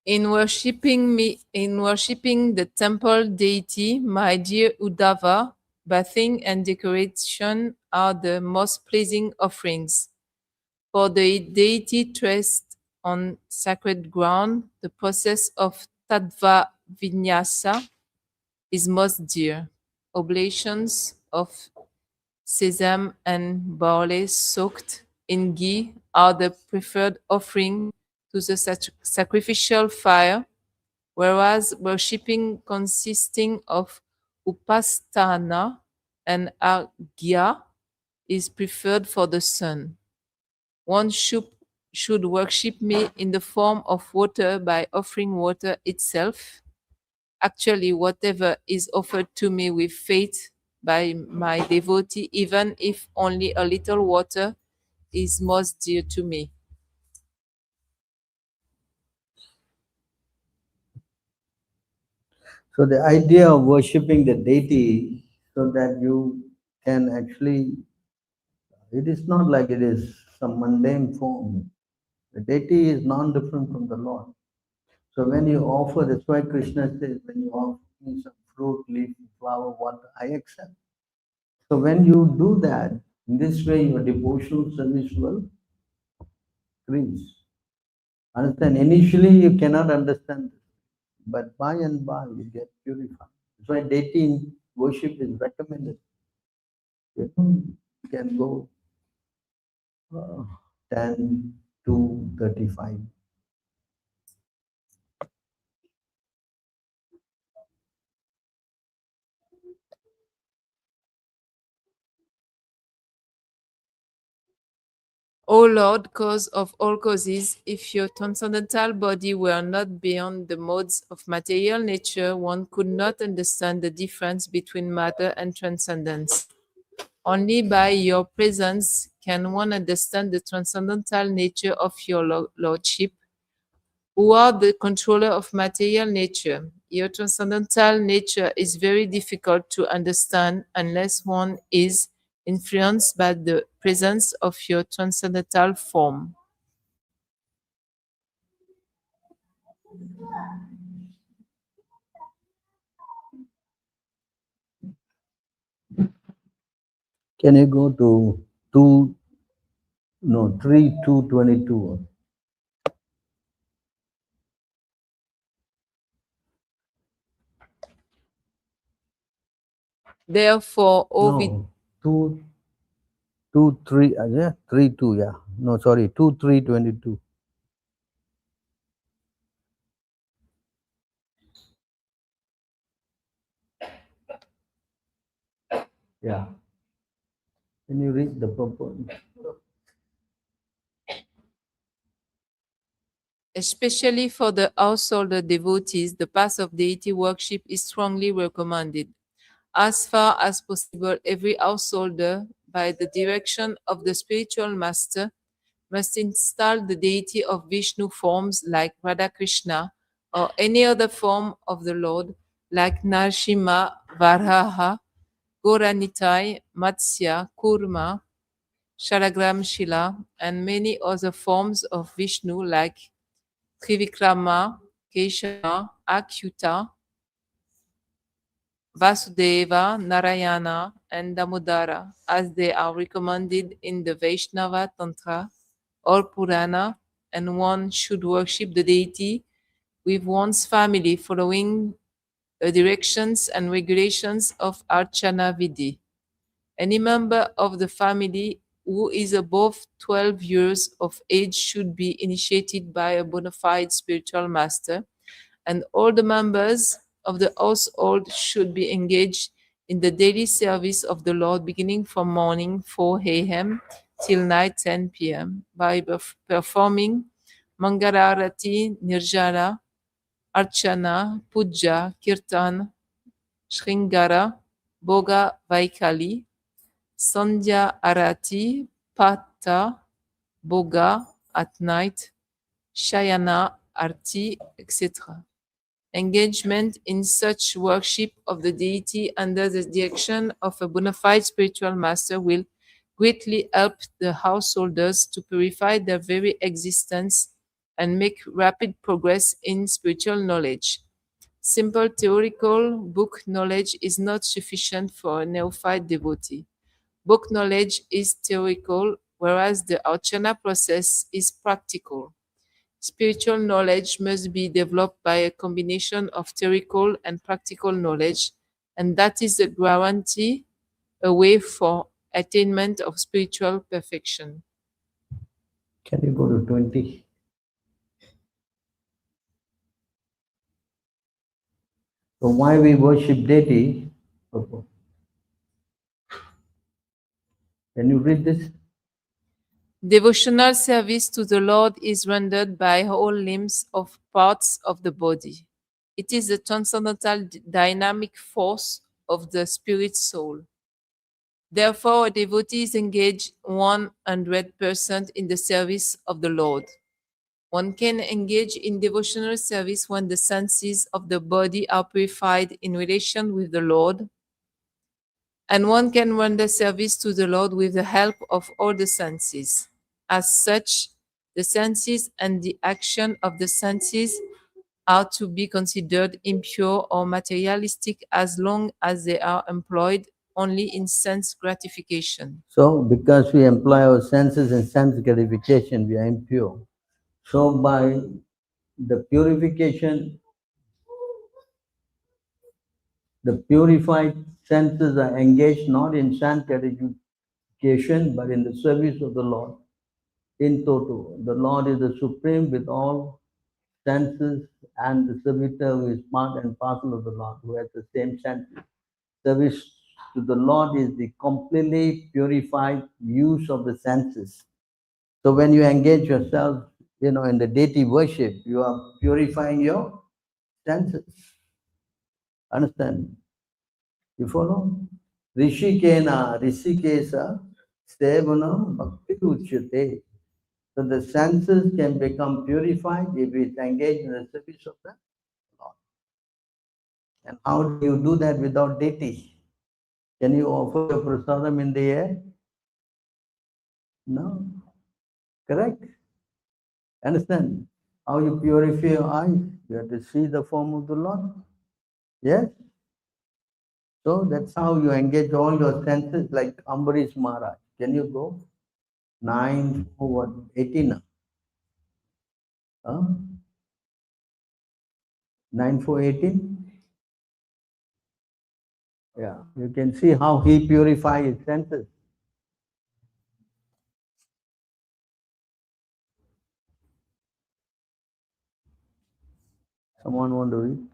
In worshipping the temple deity, my dear Uddhava, bathing and decoration are the most pleasing offerings. For the deity traced on sacred ground, the process of tattva vinyasa is most dear. Oblations of sesame and barley soaked in ghee are the preferred offering to the sacrificial fire, whereas worshipping consisting of upasthana and arghya is preferred for the sun. One should worship me in the form of water by offering water itself. Actually, whatever is offered to me with faith by my devotee, even if only a little water, is most dear to me. So the idea of worshipping the deity so that you can actually, it is not like it is some mundane form. The deity is non-different from the Lord. So when you offer, that's why Krishna says, when you offer me some fruit, leaf, flower, water, I accept. So when you do that, in this way your devotional service will increase. Understand? Initially you cannot understand this, but by and by you get purified. That's why deity worship is recommended. You can go 10 to 35. O Lord, cause of all causes, if your transcendental body were not beyond the modes of material nature, one could not understand the difference between matter and transcendence. Only by your presence can one understand the transcendental nature of your Lordship, who are the controller of material nature. Your transcendental nature is very difficult to understand unless one is influenced by the presence of your transcendental form. Can you go to 3:2:22? Therefore, No, 2:3, yeah, 3:2, yeah. No, sorry, 2:3:22. Yeah. Can you read the purport? especially for the householder devotees, the path of deity worship is strongly recommended. As far as possible, every householder, by the direction of the spiritual master, must install the deity of Vishnu forms like Radha Krishna or any other form of the Lord like Narsimha, Varaha, Goranitai, Matsya, Kurma, Shalagram Shila, and many other forms of Vishnu like Trivikrama, Keshava, Achyuta, Vasudeva, Narayana, and Damodara, as they are recommended in the Vaishnava Tantra or Purana, and one should worship the deity with one's family following the directions and regulations of Archana Vidhi. Any member of the family who is above 12 years of age should be initiated by a bona fide spiritual master, and all the members of the household should be engaged in the daily service of the Lord beginning from morning 4 a.m. till night 10 p.m. by performing Mangalarati, Nirjala, Archana, Puja, Kirtan, Shringara, Boga Vaikali, Sandhya Arati, Pata, Boga at night, Shayana Arti, etc. Engagement in such worship of the deity under the direction of a bona fide spiritual master will greatly help the householders to purify their very existence and make rapid progress in spiritual knowledge. Simple theoretical book knowledge is not sufficient for a neophyte devotee. Book knowledge is theoretical, whereas the archana process is practical. Spiritual knowledge must be developed by a combination of theoretical and practical knowledge, and that is the guarantee, a way for attainment of spiritual perfection. Can you go to 20? So why we worship deity? Can you read this? Devotional service to the Lord is rendered by all limbs of parts of the body. It is the transcendental dynamic force of the spirit soul. Therefore, a devotee is engaged 100% in the service of the Lord. One can engage in devotional service when the senses of the body are purified in relation with the Lord, and one can render service to the Lord with the help of all the senses. As such, the senses and the action of the senses are to be considered impure or materialistic as long as they are employed only in sense gratification. So, because we employ our senses in sense gratification, we are impure. So, by the purification, the purified senses are engaged not in sense gratification, but in the service of the Lord in total. The Lord is the supreme with all senses, and the servitor who is part and parcel of the Lord, who has the same sense. Service to the Lord is the completely purified use of the senses. So when you engage yourself, in the deity worship, you are purifying your senses. Understand? You follow? Rishikesa Sevana Bhakti Uchyate. So the senses can become purified if it's engaged in the service of the Lord. And how do you do that without deity? Can you offer your prasadam in the air? No. Correct? Understand? How you purify your eyes? You have to see the form of the Lord. Yes? So that's how you engage all your senses like Ambarish Maharaj. Can you go? 9/4/18. Huh? 9/4/18? Yeah, you can see how he purifies his senses. Someone want to read?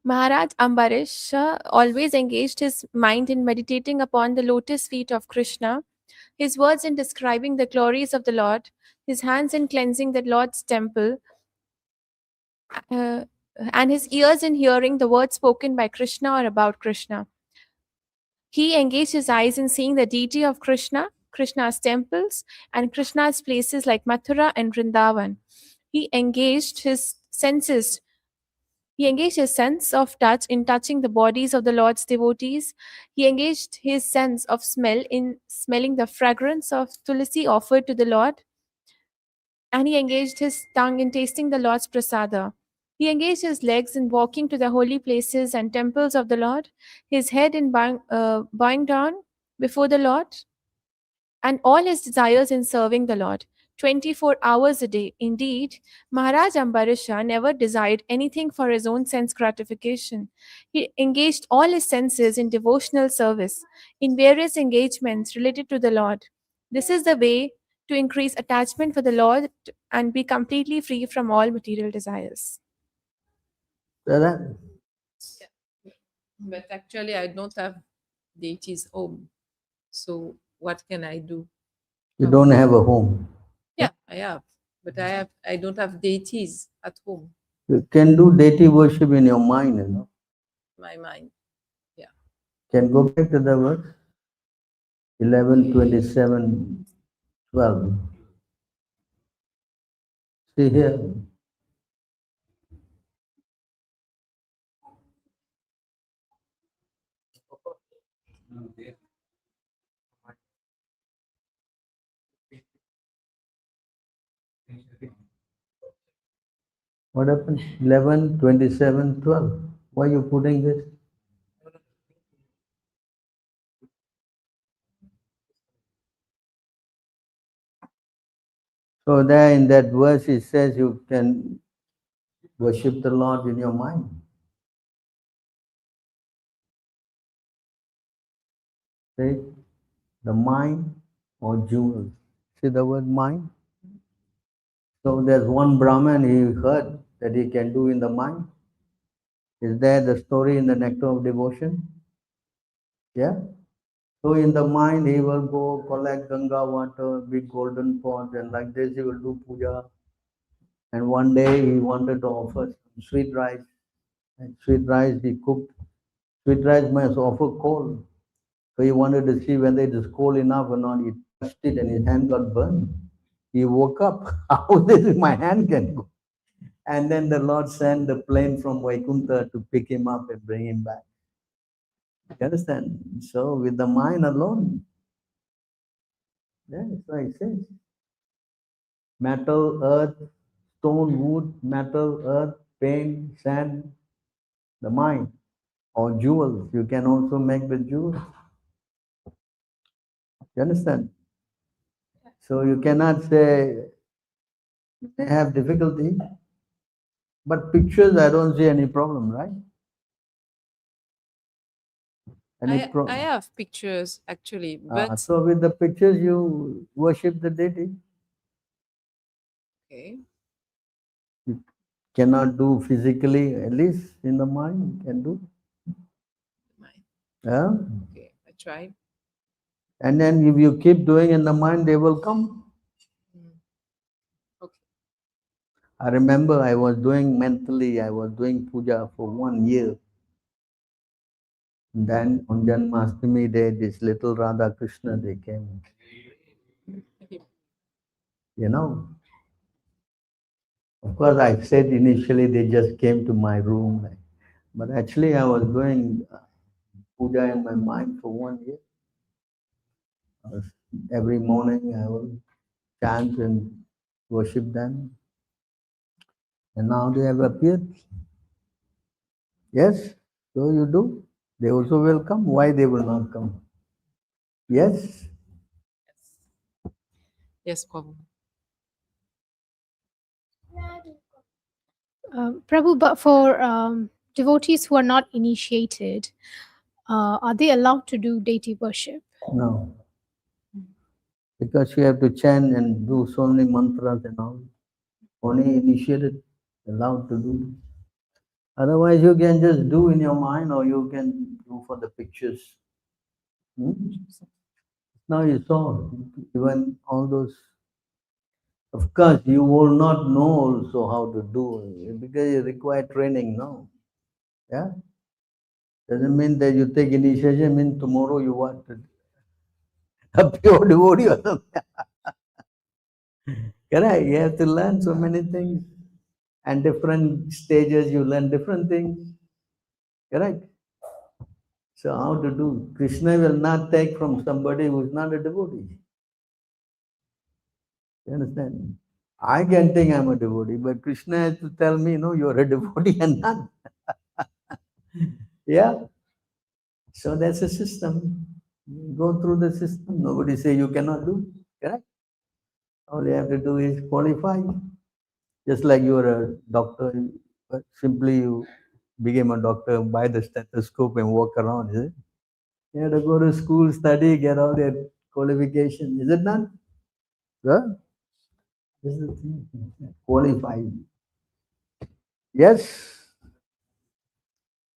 Maharaj Ambarish always engaged his mind in meditating upon the lotus feet of Krishna, his words in describing the glories of the Lord, his hands in cleansing the Lord's temple, and his ears in hearing the words spoken by Krishna or about Krishna. He engaged his eyes in seeing the deity of Krishna, Krishna's temples, and Krishna's places like Mathura and Vrindavan. He engaged his senses. He engaged his sense of touch in touching the bodies of the Lord's devotees. He engaged his sense of smell in smelling the fragrance of tulsi offered to the Lord. And he engaged his tongue in tasting the Lord's prasada. He engaged his legs in walking to the holy places and temples of the Lord, his head in bowing down before the Lord, and all his desires in serving the Lord 24 hours a day. Indeed, Maharaj Ambarisha never desired anything for his own sense gratification. He engaged all his senses in devotional service, in various engagements related to the Lord. This is the way to increase attachment for the Lord and be completely free from all material desires. So that, But actually, I don't have deities home. So what can I do? you don't have a home. Yeah, I have. But I don't have deities at home, You can do deity worship in your mind, my mind. Can go back to the verse 11:27:12. See here. What happened? 11:27:12. Why are you putting this? So there in that verse it says you can worship the Lord in your mind. See? The mind or jewels. See the word mind? So there's one Brahman he heard that he can do in the mind. Is there the story in the Nectar of Devotion? Yeah? So in the mind he will go collect Ganga water, big golden pot, and like this he will do puja. And one day he wanted to offer some sweet rice. And sweet rice he cooked. Sweet rice must offer cold. So he wanted to see whether it is cold enough or not. He touched it and his hand got burned. He woke up. How this my hand can go? And then the Lord sent the plane from Vaikunta to pick him up and bring him back. You understand? So with the mind alone, yeah, that's why it says. Metal, earth, stone, wood, metal, earth, paint, sand, the mind, or jewels. You can also make the jewels. You understand? So you cannot say they have difficulty, but pictures I don't see any problem, right? Any I have pictures actually, but so with the pictures you worship the deity. okay. You cannot do physically, at least in the mind you can do. Yeah. Okay, I tried. And then if you keep doing in the mind, they will come. Okay. I remember I was doing mentally, I was doing puja for 1 year. Then on Janmashtami day, this little Radha Krishna, they came. You know. Of course, I said initially they just came to my room. But actually I was doing puja in my mind for 1 year. Every morning I will chant and worship them. And now they have appeared. Yes, so you do. They also will come. Why they will not come? Yes. Yes, Prabhu. Prabhu, but for devotees who are not initiated, are they allowed to do deity worship? No. Because you have to chant and do so many mantras and all. Only initiated allowed to do. Otherwise you can just do in your mind or you can do for the pictures. Now you saw even all those. Of course, you will not know also how to do because you require training now. Yeah? Doesn't mean that you take initiation, mean tomorrow you want to a pure devotee or something. Correct? You have to learn so many things. And different stages you learn different things. Correct? So how to do? Krishna will not take from somebody who is not a devotee. You understand? I can think I'm a devotee, but Krishna has to tell me, no, you're a devotee and not. Yeah. So that's a system. You go through the system. Nobody say you cannot do. Correct? All you have to do is qualify. Just like you're a doctor, but simply you became a doctor, buy the stethoscope and walk around, is it? You have to go to school, study, get all their qualification. Is it not? Yeah? This is the thing. Qualify. Yes.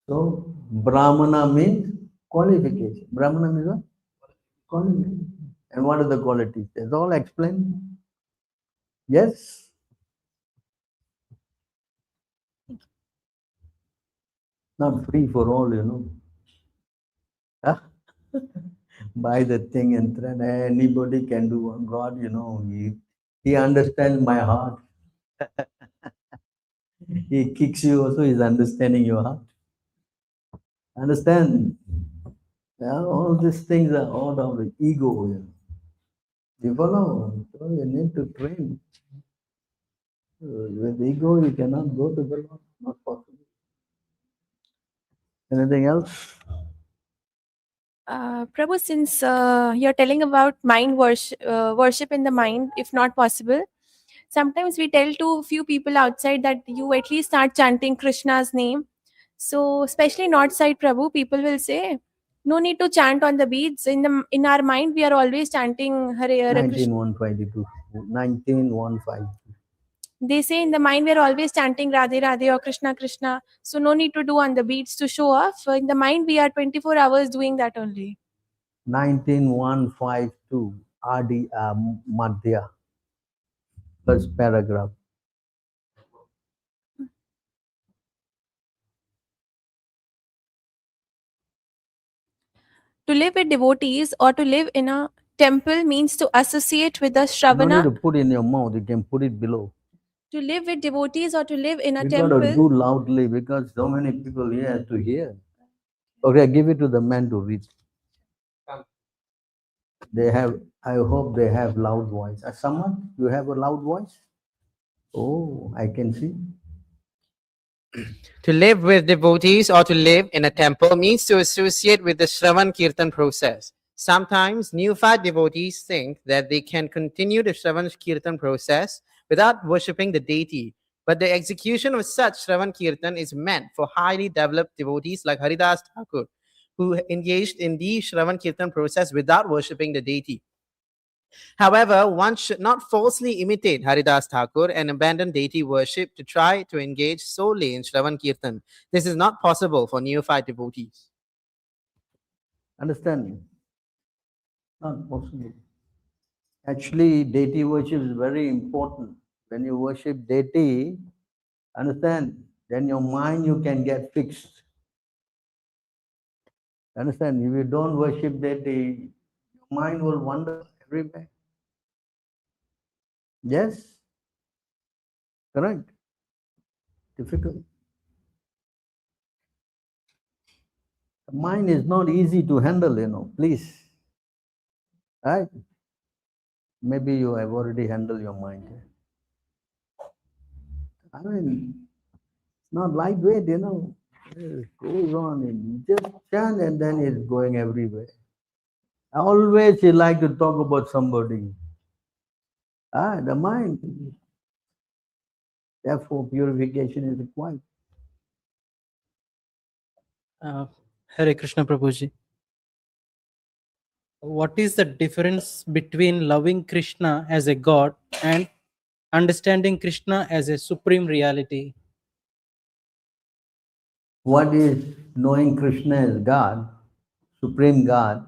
So Brahmana means qualification. Brahmana means what? Qualification. And what are the qualities? That's all explained. Yes. Not free for all, you know. Huh? Buy the thing and thread. Anybody can do. God, you know, he understands my heart. He kicks you also, he's understanding your heart. Understand? Yeah, all these things are all of the ego. You know. You follow? So you need to train. With ego, you cannot go to the Lord. Not possible. Anything else? Prabhu, since you're telling about mind worship in the mind, if not possible, sometimes we tell to few people outside that you at least start chanting Krishna's name. So, especially north side, Prabhu, people will say, no need to chant on the beads. In our mind, we are always chanting Hare Hare Krishna. 19152. 19152. They say in the mind we are always chanting Radhe Radhe or Krishna Krishna. So no need to do on the beats to show off. In the mind we are 24 hours doing that only. 19152. Adi Madhya. First paragraph. To live with devotees or to live in a temple means to associate with the You don't need Shravana. to put in your mouth, you can put it below. To live with devotees or to live in a You got to temple. do loudly because so many people here to hear. Okay, give it to the men to read. They have, I hope they have loud voice. Someone, you have a loud voice? Oh, I can see. To live with devotees or to live in a temple means to associate with the Shravan Kirtan process. Sometimes neophyte devotees think that they can continue the Shravan Kirtan process without worshipping the deity. But the execution of such Shravan Kirtan is meant for highly developed devotees like Haridas Thakur, who engaged in the Shravan Kirtan process without worshipping the deity. However, one should not falsely imitate Haridas Thakur and abandon deity worship to try to engage solely in Shravan Kirtan. This is not possible for neophyte devotees. Understand me? Not possible. Actually, deity worship is very important. When you worship deity, understand, then your mind you can get fixed. Understand? If you don't worship deity, your mind will wander everywhere. Yes? Correct? Difficult. The mind is not easy to handle, please. Right? Maybe you have already handled your mind. I mean, it's not lightweight. It goes on, and just chant and then it's going everywhere. Always you like to talk about somebody. The mind. Therefore, purification is required. Hare Krishna Prabhuji. What is the difference between loving Krishna as a god and understanding Krishna as a supreme reality? What is knowing Krishna as God, Supreme God,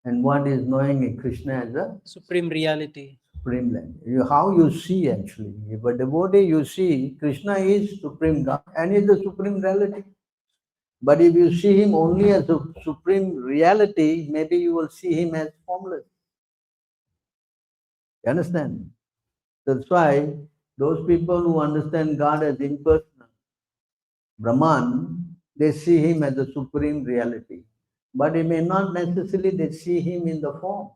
and what is knowing Krishna as a Supreme reality. Supreme Land? How you see actually. If a devotee you see, Krishna is Supreme God and is the Supreme Reality. But if you see him only as a Supreme Reality, maybe you will see him as formless. You understand? That's why those people who understand God as impersonal, Brahman, they see him as the Supreme Reality. But it may not necessarily they see him in the form.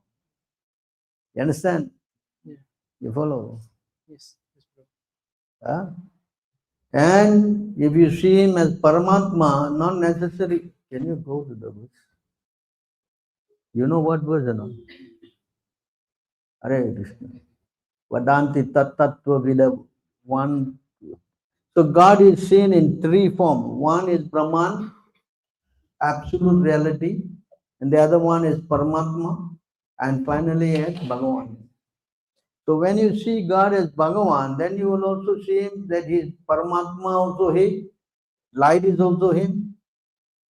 You understand? Yeah. You follow? Yes. And if you see him as Paramatma, not necessary. Can you go to the verse? You know what verse or not? Hare Krishna. Vadanti Tattva Vida 1. So God is seen in three forms. One is Brahman, absolute reality, and the other one is Paramatma, and finally as Bhagavan. So when you see God as Bhagavan, then you will also see him that he is Paramatma also he, light is also him.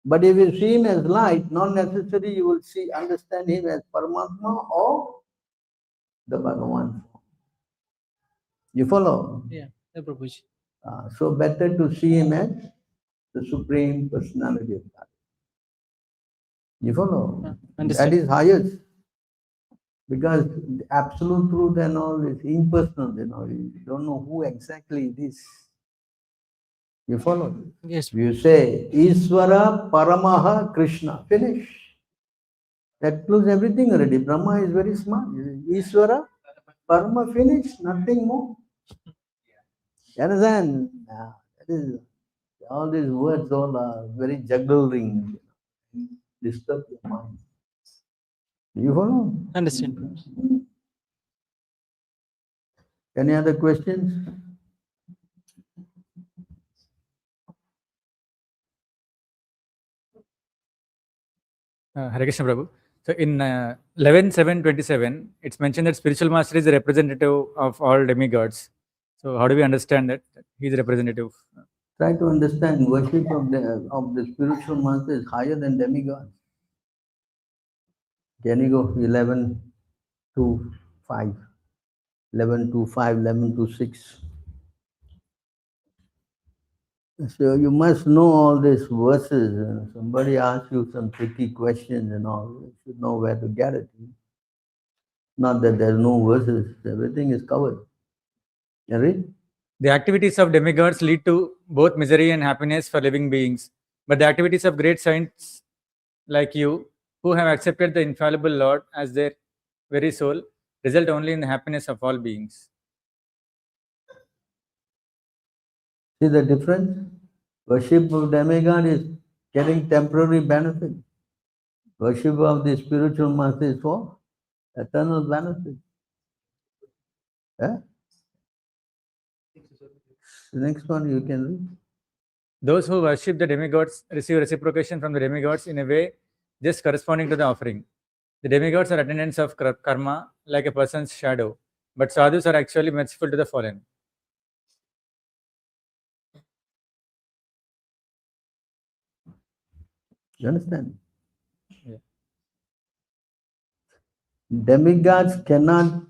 But if you see him as light, not necessarily you will understand him as Paramatma or the Bhagavan. You follow? Yeah, Prabhuji. So better to see him as the Supreme Personality of God. You follow? That is highest. Because the absolute truth and all is impersonal, you don't know who exactly it is. You follow? Yes. You say, Isvara Paramaha Krishna, finish. That includes everything already. Brahma is very smart. Isvara, Parama, finish, nothing more. You understand? That is, all these words all are very juggling, disturb your mind. You follow? Understand. Any other questions? Hare Krishna Prabhu. So in 11.7.27, it's mentioned that spiritual master is the representative of all demigods. So how do we understand that he is a representative? Try to understand worship of the spiritual master is higher than demigods. Can you go 11 to 5, 11 to 5, 11 to 6. So you must know all these verses. Somebody asks you some tricky questions and all, you should know where to get it. Not that there's no verses, everything is covered. You read? The activities of demigods lead to both misery and happiness for living beings. But the activities of great saints like you, who have accepted the infallible Lord as their very soul, result only in the happiness of all beings. See the difference? Worship of demigod is getting temporary benefit. Worship of the spiritual master is for eternal benefit. Yeah? The next one you can read. Those who worship the demigods receive reciprocation from the demigods in a way just corresponding to the offering. The demigods are attendants of karma, like a person's shadow, but sadhus are actually merciful to the fallen. You understand? Yeah. Demigods cannot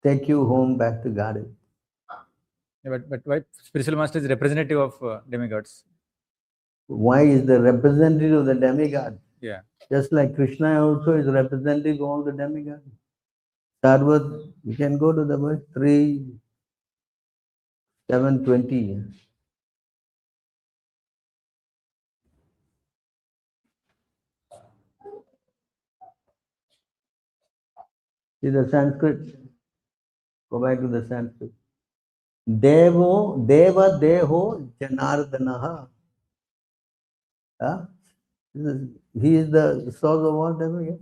take you home back to Garden. Yeah, but why spiritual master is representative of demigods? Why is the representative of the demigod? Yeah. Just like Krishna also is representative of all the demigods. Sarvat, you can go to the verse 3, 720. See the Sanskrit. Go back to the Sanskrit. Deva Deho Janardanaha. He is the source of all demigod.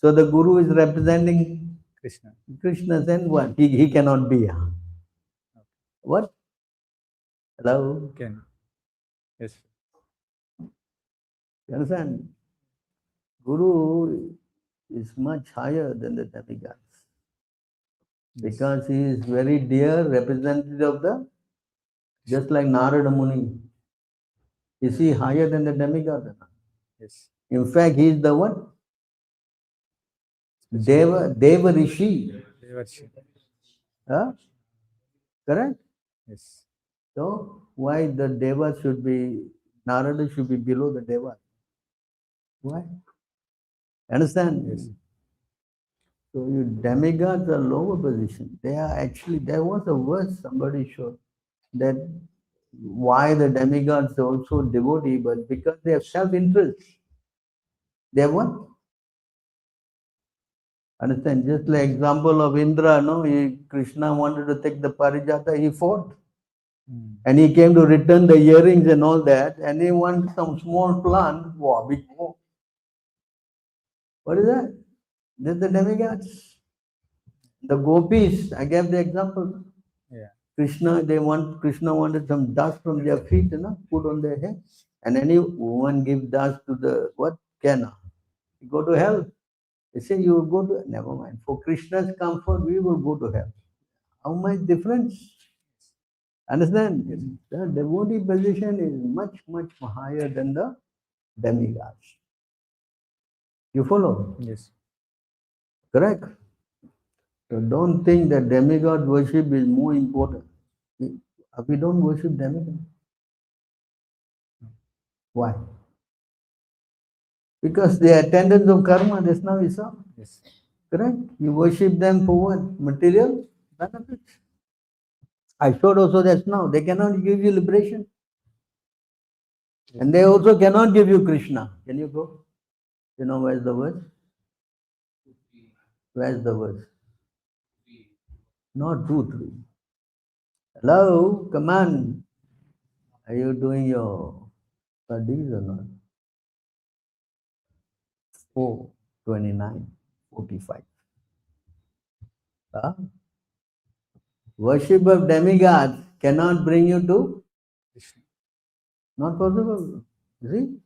So the Guru is representing Krishna. Krishna, then what? He cannot be. What? Hello? Can. Yes. You understand? Guru is much higher than the demigods. Because he is very dear representative of the, just like Narada Muni. Is he higher than the demigod? Yes. In fact, he is the what? Deva Rishi. Devarshi. Huh? Correct? Yes. So why the Deva should be, Narada should be below the Deva? Why? Understand? Yes. So you demigods are lower position. They are actually, there was a verse somebody showed that why the demigods are also devotee, but because they have self-interest. They have what? Understand? Just like example of Indra, no? Krishna wanted to take the Parijata, he fought. And he came to return the earrings and all that, and he wanted some small plant. Wow, big war. What is that? That's the demigods. The gopis, I gave the example. Yeah. Krishna wanted some dust from their feet, put on their head. And any woman give dust to the what? Cana. You go to hell. They say you will go to, never mind. For Krishna's comfort, we will go to hell. How much difference? Understand? The devotee position is much, much higher than the demigods. You follow? Yes. Correct? So don't think that demigod worship is more important. We don't worship demigod. Why? Because they are attendants of karma, that's now we saw. Yes. Correct? You worship them for what? Material benefits. I showed also that now they cannot give you liberation. And they also cannot give you Krishna. Can you go? You know where's the verse? Where's the verse? Not 2, 3. Hello, come on. Are you doing your studies or not? 4, 29, 45. Huh? Worship of demigods cannot bring you to Krishna. Not possible. You see?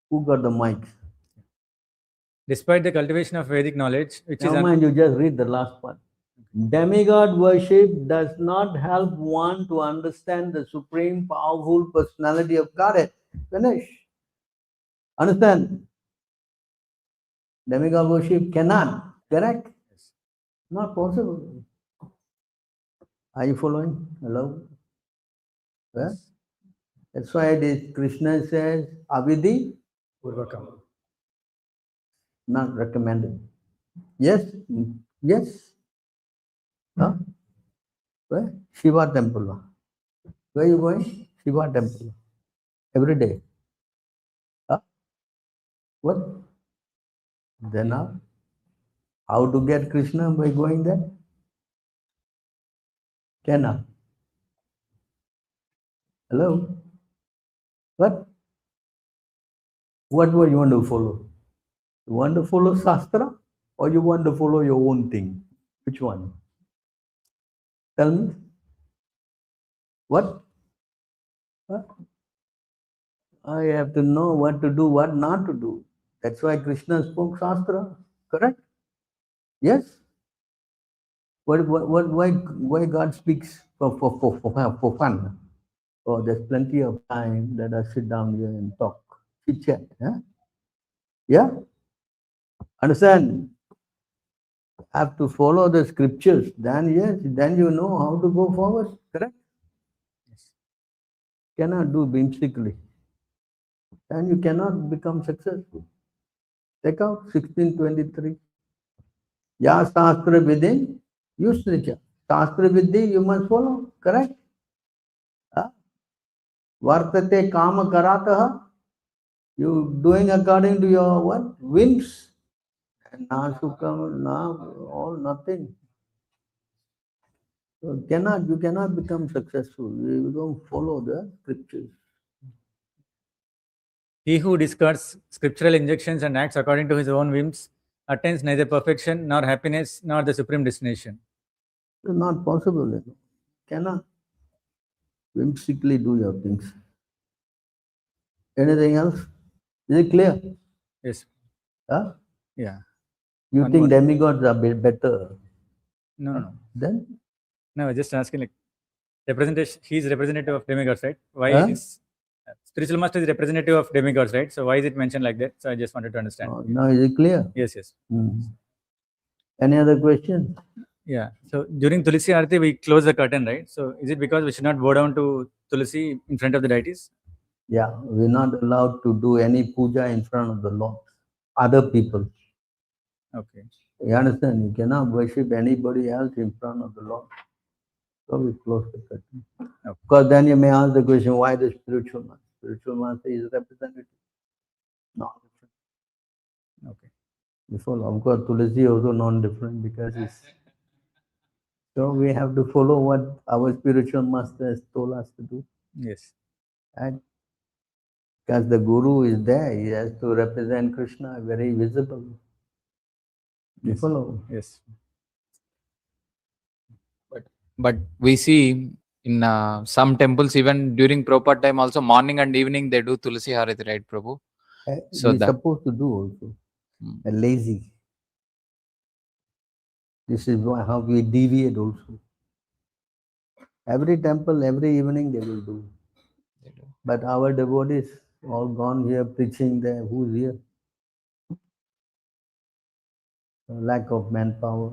Who got the mic? Despite the cultivation of Vedic knowledge, which Never is mind, you just read the last part. Demigod worship does not help one to understand the supreme powerful personality of Godhead. Finish. Understand? Demigod worship cannot. Correct? Not possible. Are you following? Hello? Well, that's why this Krishna says, Avidhi, Purvakam. not recommended. Yes? Yes? Huh? Where? Shiva temple. Where are you going? Shiva temple. Every day. Huh? What? Then how to get Krishna by going there? Cannot. Hello? What? What do you want to follow? You want to follow Shastra or you want to follow your own thing? Which one? Tell me. What? What? I have to know what to do, what not to do. That's why Krishna spoke Shastra. Correct? Yes? Why God speaks for fun? Oh, there's plenty of time that I sit down here and talk, chit chat. Yeah? Understand? Have to follow the scriptures. Then yes, then you know how to go forward. Correct? Yes. Cannot do whimsically. Then you cannot become successful. Take out 1623. Ya Shastra Vidin, Yusricha. Shastra Vidhi you must follow. Correct? Vartate Kama Karataha. You doing according to your what? Whims. And now Sukam, now all nothing. So you cannot become successful. You don't follow the scriptures. He who discards scriptural injunctions and acts according to his own whims attains neither perfection nor happiness nor the supreme destination. It's not possible. You know. Cannot whimsically do your things. Anything else? Is it clear? Yes. Huh? Yeah. You One think more. demigods are better? No. Then? No, just asking like representation. He's representative of demigods, right? Why Huh? is spiritual master is representative of demigods, right? So why is it mentioned like that? So I just wanted to understand. Now is it clear? Yes. Any other questions? Yeah. So during Tulsi Arati, we close the curtain, right? So is it because we should not bow down to Tulsi in front of the deities? Yeah, we're not allowed to do any puja in front of the Lord, other people. Okay. You understand? You cannot worship anybody else in front of the Lord. So we close the curtain. Okay. Because then you may ask the question, why the spiritual master? Spiritual master is representative. Non-different. Okay. Before, of course, Tulsi also non-different because it's. So we have to follow what our spiritual master has told us to do. Yes. And because the Guru is there, he has to represent Krishna very visible. You follow? Yes. But we see in some temples, even during proper time, also morning and evening, they do Tulsi Harati, right, Prabhu? So We're that supposed to do also. Lazy. This is how we deviate also. Every temple, every evening they will do. But our devotees all gone here preaching there. Who's here? Lack of manpower.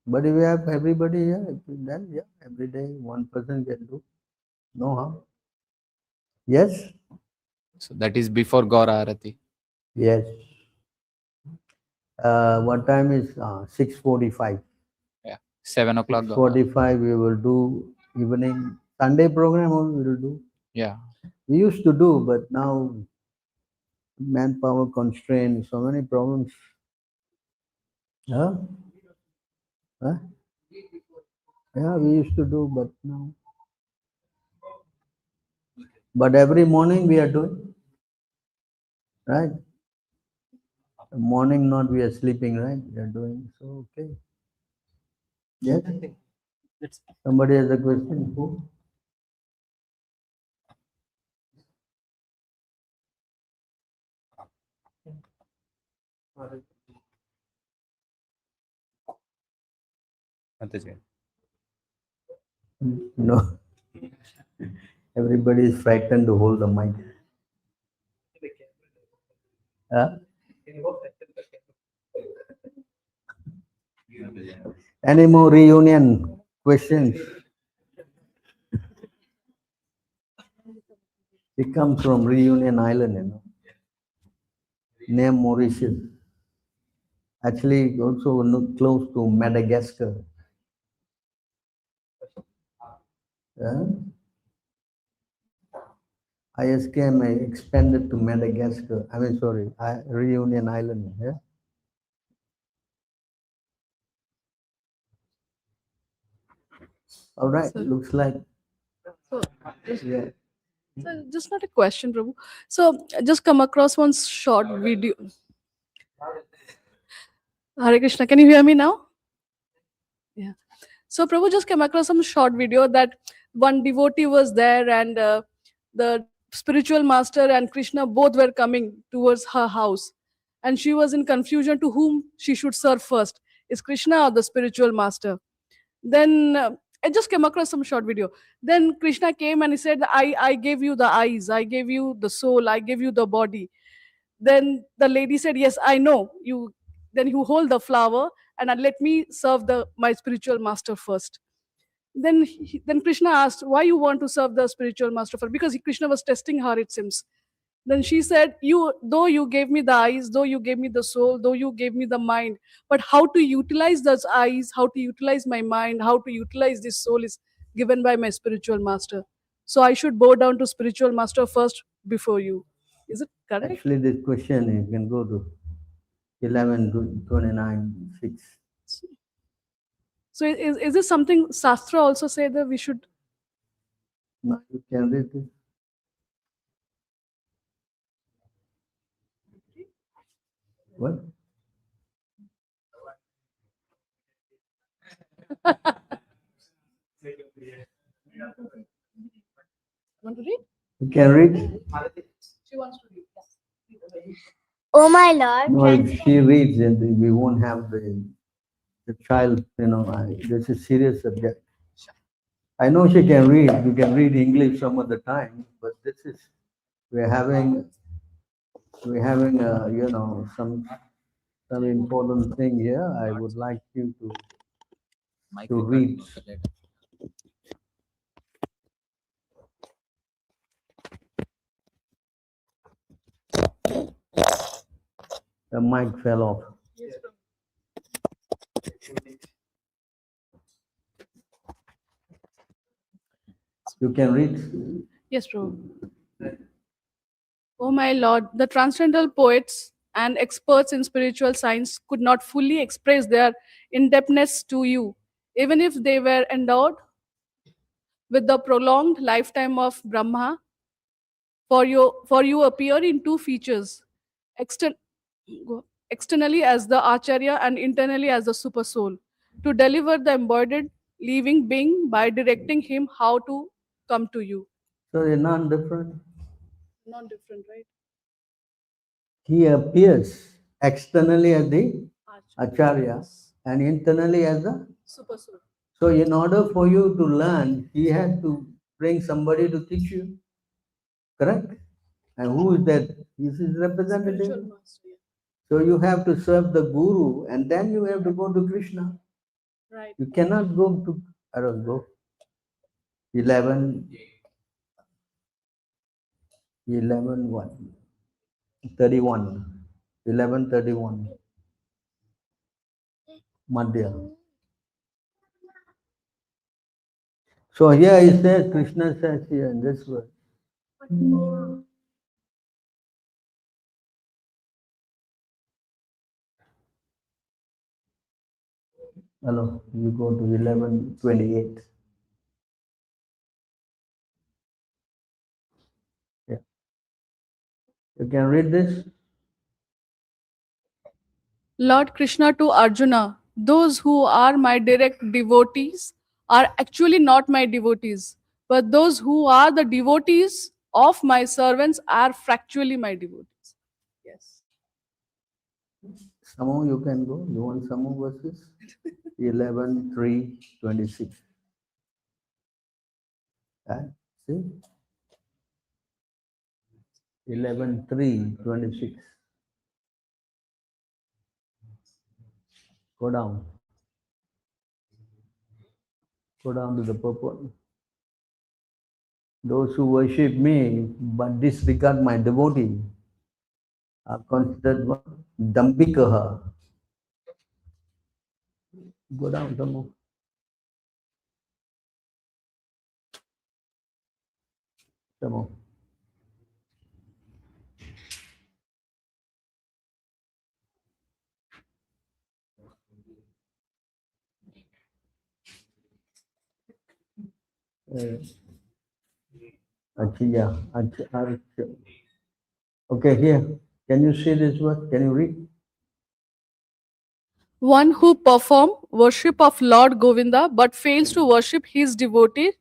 But if we have everybody here, then yeah, every day one person can do. No harm. Yes? so that is before Gaura Arati. Yes. What time is 6:45? Yeah, 7 o'clock. Gaura. 6:45 we will do evening Sunday program also we will do. Yeah. We used to do, but now manpower constraint, so many problems. Huh? Huh? Yeah, we used to do, but now. But every morning we are doing, right? The morning not we are sleeping, right? We are doing, so okay. Yes? Somebody has a question? Who? No. Everybody is frightened to hold the mic. Huh? Any more reunion questions? It comes from Reunion Island, you know, near Mauritius. Actually, also close to Madagascar. Yeah? ISKM expanded to Madagascar. Reunion Island. Yeah. All right. Sir. Looks like. So, Yeah. so just not a question, Prabhu. So I just come across one short video. Hare Krishna, can you hear me now? Yeah. So Prabhu just came across some short video that one devotee was there and the spiritual master and Krishna both were coming towards her house. And she was in confusion to whom she should serve first. Is Krishna or the spiritual master? Then I just came across some short video. Then Krishna came and he said, I gave you the eyes, I gave you the soul, I gave you the body. Then the lady said, yes, I know. Then you hold the flower and let me serve my spiritual master first. Then Krishna asked, why you want to serve the spiritual master first? Because Krishna was testing her, it seems. Then she said, though you gave me the eyes, though you gave me the soul, though you gave me the mind, but how to utilize those eyes, how to utilize my mind, how to utilize this soul is given by my spiritual master. So I should bow down to spiritual master first before you. Is it correct? Actually, this question you can go to 11:29:6. So is this something Shastra also say that we should? No, you can read it. What? Want to read? You can read. She wants to read. Yeah. Oh my Lord, No, if she reads, then we won't have the child. This is serious subject. I know she can read. You can read English some of the time, but this is we're having some important thing here. I would like you to read. The mic fell off. You can read. Yes, Prabhu. Oh my Lord, the transcendental poets and experts in spiritual science could not fully express their in-depthness to you, even if they were endowed with the prolonged lifetime of Brahma. For you appear in two features, externally as the Acharya and internally as the super soul, to deliver the embodied living being by directing him how to come to you. So they're not different. Not different, right? He appears externally as the Acharya and internally as the super soul. So in order for you to learn, he had to bring somebody to teach you. Correct? And who is that? This is representative. So you have to serve the guru and then you have to go to Krishna. Right. You cannot go to, I don't go. 11 what? 31. 11:31. Madhya. So here he says, Krishna says here in this verse. Hello, you go to 11:28. Yeah. You can read this. Lord Krishna to Arjuna, those who are my direct devotees are actually not my devotees, but those who are the devotees of my servants are factually my devotees. Yes. Some more you can go. You want some more verses? 11:3:26. See? 11:3:26. Go down. Go down to the purport. Those who worship me but disregard my devotee are considered what? Dambikaha. Go down some more. Some more. Achiya. Okay, here. Can you see this word? Can you read? One who perform worship of Lord Govinda but fails to worship his devotee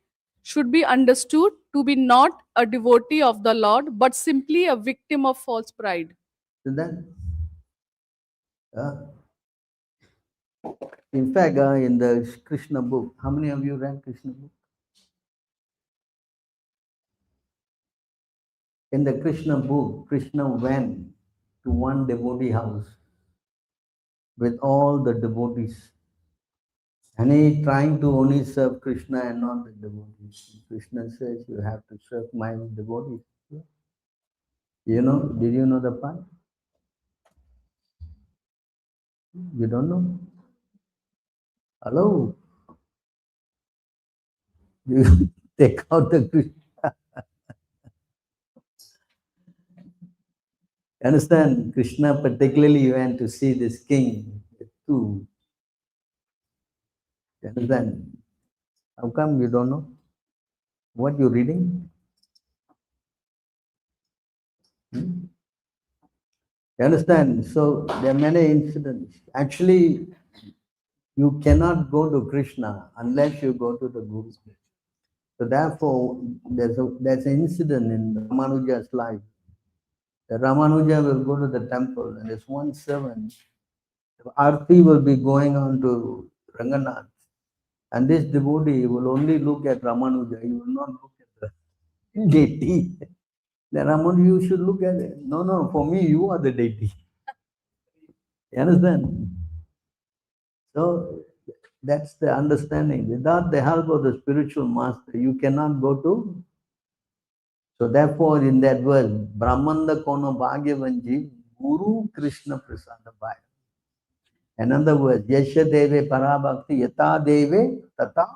should be understood to be not a devotee of the Lord but simply a victim of false pride. So that, in fact, in the Krishna book, how many of you read Krishna book? In the Krishna book, Krishna went to one devotee house with all the devotees. And he trying to only serve Krishna and not the devotees. Krishna says, you have to serve my devotees. You know, did you know the part? You don't know? Hello? You take out the Krishna. Understand? Krishna particularly went to see this king too. Understand? How come you don't know? What you're reading? You understand? So there are many incidents. Actually, you cannot go to Krishna unless you go to the Guru. So therefore, there's an incident in Ramanuja's life. The Ramanuja will go to the temple and there's one servant. The Aarti will be going on to Ranganath. And this devotee will only look at Ramanuja. He will not look at the deity. The Ramanuja, you should look at it. No, for me, you are the deity. You understand? So that's the understanding. Without the help of the spiritual master, you cannot go to. So therefore, in that verse, Brahmanda Kono Bhagyavanji, Guru Krishna Prasada Bhaya. Another word, Yasha Deve Parabhakti Yata Deve Tata.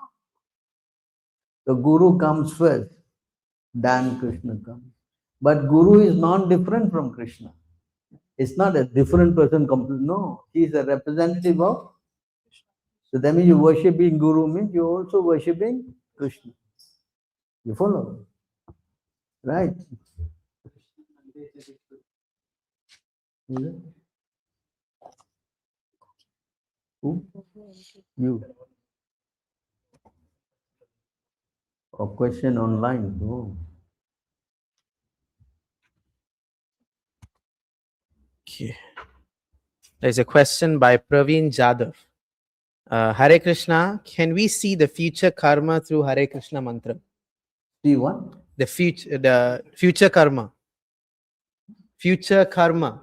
The Guru comes first, then Krishna comes. But Guru is not different from Krishna. It's not a different person. No, he is a representative of. So that means you worshipping Guru means you're also worshipping Krishna. You follow? Right? Is it? Who? You. Or question online. Oh. Okay. There's a question by Praveen Jadhav. Hare Krishna, can we see the future karma through Hare Krishna mantra? See what? The future karma. Future karma.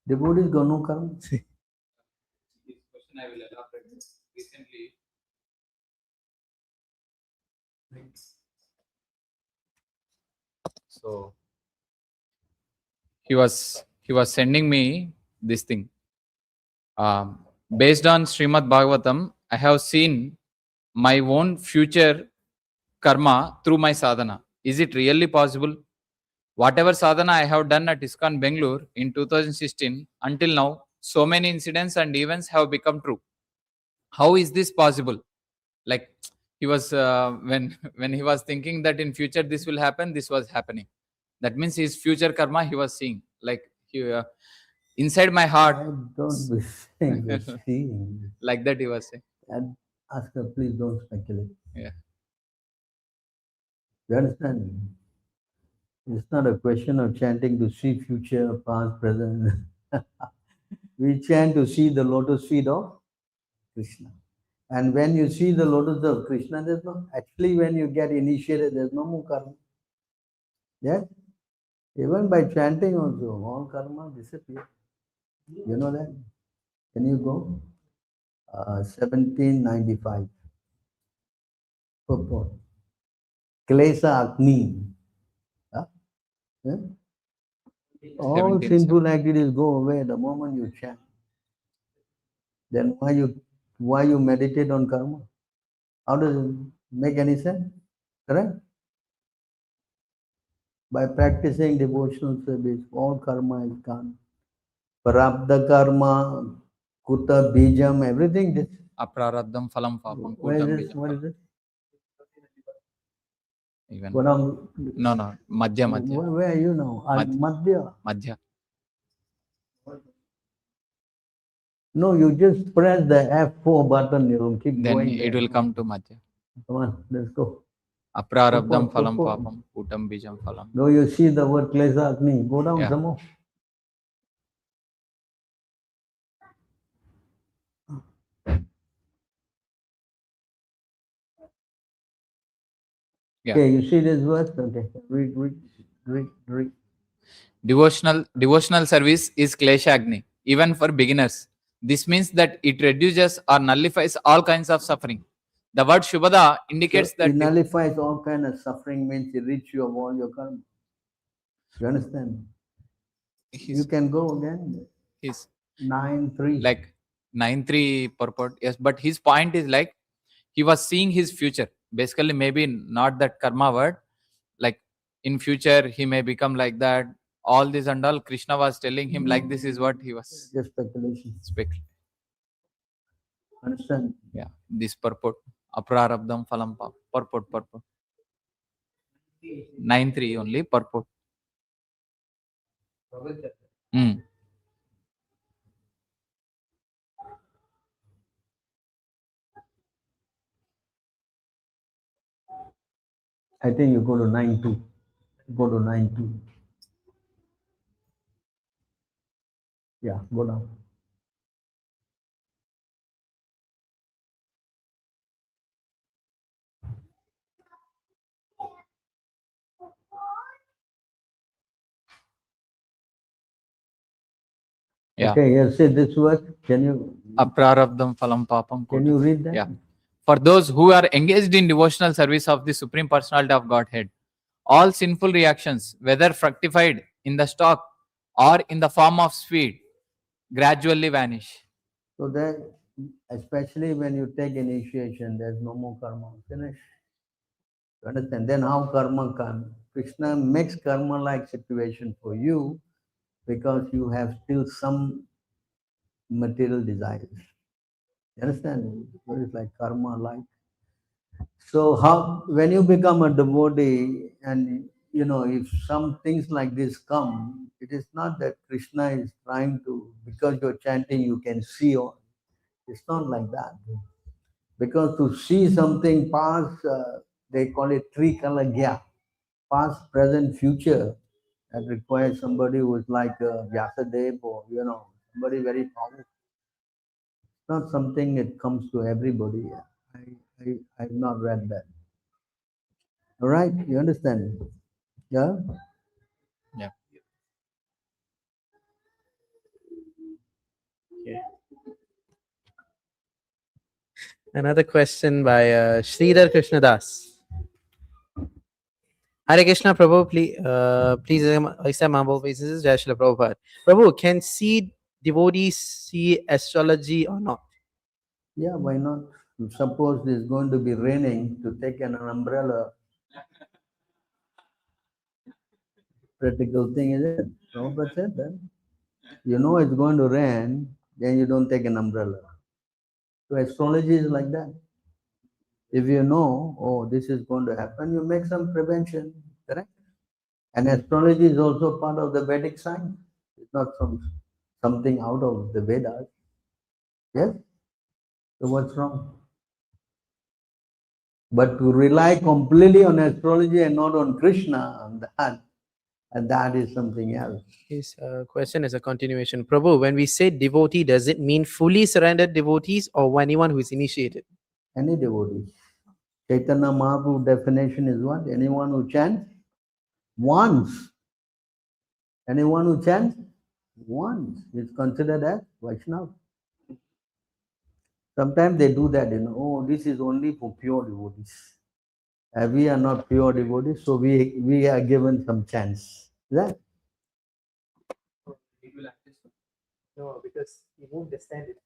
Devotees got no karma. This question I will elaborate. Recently, so he was sending me this thing. Based on Srimad Bhagavatam, I have seen my own future karma through my sadhana. Is it really possible? Whatever sadhana I have done at ISKCON Bangalore in 2016 until now, so many incidents and events have become true. How is this possible? Like he was when he was thinking that in future this will happen, this was happening. That means his future karma he was seeing. Like he, inside my heart. Don't be saying seeing. Like that he was saying. And ask her, please don't speculate. Yeah. You understand? It's not a question of chanting to see future, past, present. We chant to see the lotus feet of Krishna. And when you see the lotus of Krishna, there's no, actually when you get initiated, there's no more karma. Yes? Even by chanting also, all karma disappears. You know that? Can you go? 1795. Purport. Klesa Agni. Yeah? All sinful activities go away the moment you chant. Then why you meditate on karma? How does it make any sense? Correct? By practicing devotional service, all karma is gone. Prabdha karma, kuta bijam, everything. This. Apraraddham phalam papam Where kutam is this? bijam What is phalam. it? Even Go down. no, Madhya. Where are you now? Madhya. Madhya. No, you just press the F4 button. You will keep Then going. it there. will come to Madhya. Come on, let's go. Aprarabdam Purport, phalam purport. papam putam bijam phalam. No, you see the word Klesa Agni. Go down Yeah. some more. Yeah. Okay, you see this verse? Okay, read. Devotional service is kleshagni, even for beginners. This means that it reduces or nullifies all kinds of suffering. The word Shubhada indicates So that it nullifies all kind of suffering, means it rid you of all your karma. You understand? You can go again. His 9:3. like 9:3 purport. Yes, but his point is like he was seeing his future. Basically, maybe not that karma word. Like in future, he may become like that. All this and all, Krishna was telling him like this is what he was Just speculation. Understand? Yeah, this purport. Aprarabdam phalam purport. 9:3 only purport. I think you go to 9:2. Go to 9:2. Yeah, go down. Yeah. Okay, you see this word? Can you Aprarabdam phalam papam. can you read that? Yeah. For those who are engaged in devotional service of the Supreme Personality of Godhead, all sinful reactions, whether fructified in the stock or in the form of sweet, gradually vanish. So that, especially when you take initiation, there's no more karma. Finish. You understand? Then how karma comes? Krishna makes karma-like situation for you because you have still some material desires. You understand? What is like karma-like? So how, when you become a devotee and you know, if some things like this come, it is not that Krishna is trying to, because you're chanting, you can see all. It's not like that. Because to see something past, they call it trikalagya, past, present, future. That requires somebody who is like Vyasadeva or, you know, somebody very powerful. It's not something that comes to everybody. I've not read that. All right, you understand? Yeah? Yeah. Okay. Another question by Sridhar Krishnadas. Hare Krishna Prabhu, please accept my obeisances. Jai Shri Prabhupada. Prabhu, can devotees see astrology or not? Yeah, why not? Suppose it's going to be raining, to take an umbrella. Practical thing, is it? Prabhupada said that. You know it's going to rain, then you don't take an umbrella. So astrology is like that. If you know, oh, this is going to happen, you make some prevention, correct? And astrology is also part of the Vedic science. It's not something out of the Vedas. Yes? So what's wrong? But to rely completely on astrology and not on Krishna, and that is something else. His question is a continuation. Prabhu, when we say devotee, does it mean fully surrendered devotees or anyone who is initiated? Any devotee. Chaitanya Mahaprabhu definition is what? Anyone who chants once. Anyone who chants once is considered as Vaishnava. Sometimes they do that, you know, oh, this is only for pure devotees. We are not pure devotees, so we are given some chance. Is that? No, because he won't understand it.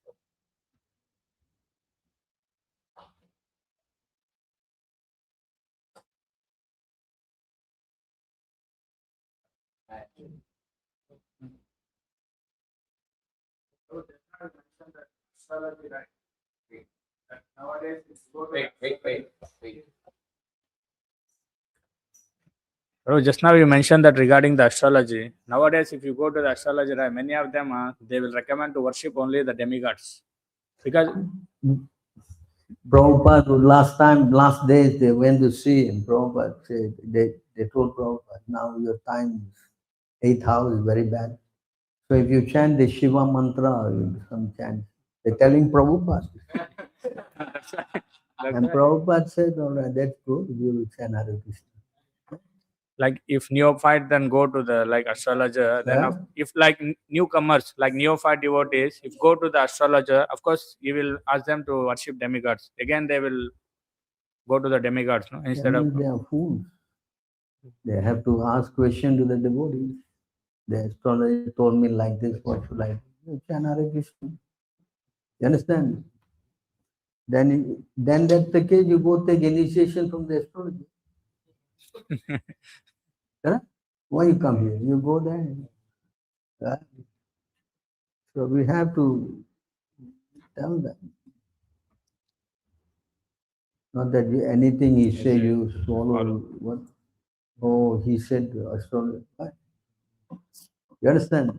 Wait. Bro, just now you mentioned that regarding the astrology. Nowadays, if you go to the astrologer, many of them they will recommend to worship only the demigods, because Prabhupada, last days they went to see him. Prabhupada said, they told Prabhupada, now your time is 8th house is very bad. So if you chant the Shiva mantra, some chant, they're telling Prabhupada. And Prabhupada said, all right, that's good, we will chant Hare Krishna. like if neophyte then go to the like astrologer, then Yeah. if like newcomers, like neophyte devotees, if go to the astrologer, of course you will ask them to worship demigods. Again, they will go to the demigods, no? Instead That of means they are fools. They have to ask question to the devotees. The astrologer told me like this, what should I do? Chant Hare Krishna. You understand? Then that's the case, you go take initiation from the astrologer. Correct? Why you come here? You go there. Right? So we have to tell them. Not that anything he say you swallow. What? Oh, he said astrologer. What? You understand?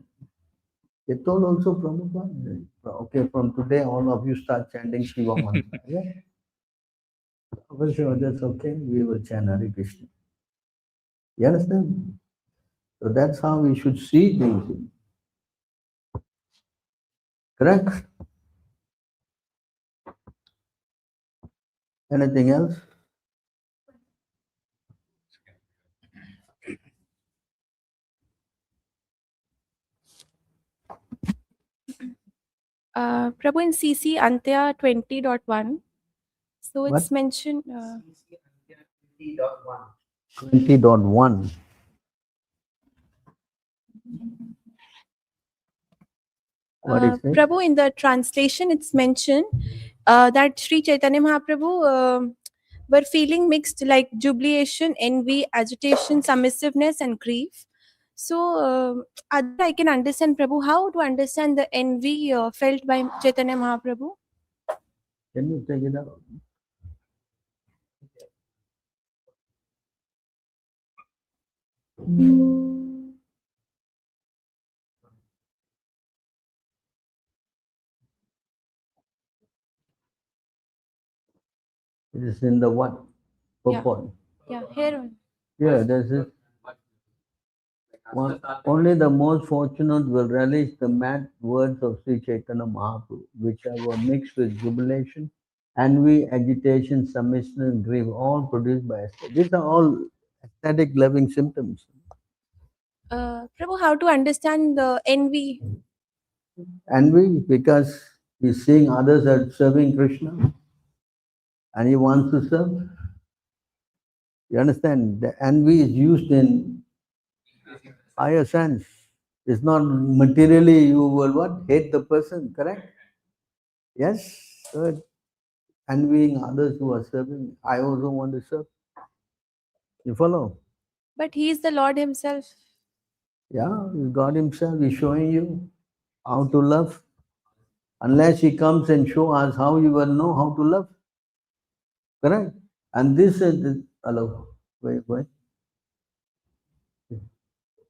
They told also Prabhupada, okay, from today all of you start chanting Shiva mantra. Yeah. So that's okay, we will chant Hare Krishna. You understand? So that's how we should see things. Correct? Anything else? Prabhu, in CC Antya 20.1, so it's What? mentioned. 20.1. What is it? Prabhu, in the translation, it's mentioned that Sri Chaitanya Mahaprabhu were feeling mixed, like jubilation, envy, agitation, submissiveness, and grief. So, I can understand, Prabhu, how to understand the envy felt by Chaitanya Mahaprabhu? Can you take it out? It is in the what? Purport. Yeah, here. Yeah, this is one. Only the most fortunate will relish the mad words of Sri Chaitanya Mahaprabhu, which were mixed with jubilation, envy, agitation, submission, and grief, all produced by aesthetic. These are all aesthetic loving symptoms. Prabhu, how to understand the envy? Envy, because he's seeing others are serving Krishna and he wants to serve. You understand? The envy is used in higher sense. It's not materially you will what? Hate the person, correct? Yes? So envying others who are serving. I also want to serve. You follow? But he is the Lord himself. Yeah, God himself is showing you how to love. Unless he comes and show us how you will know how to love. Correct? And this is, hello, wait.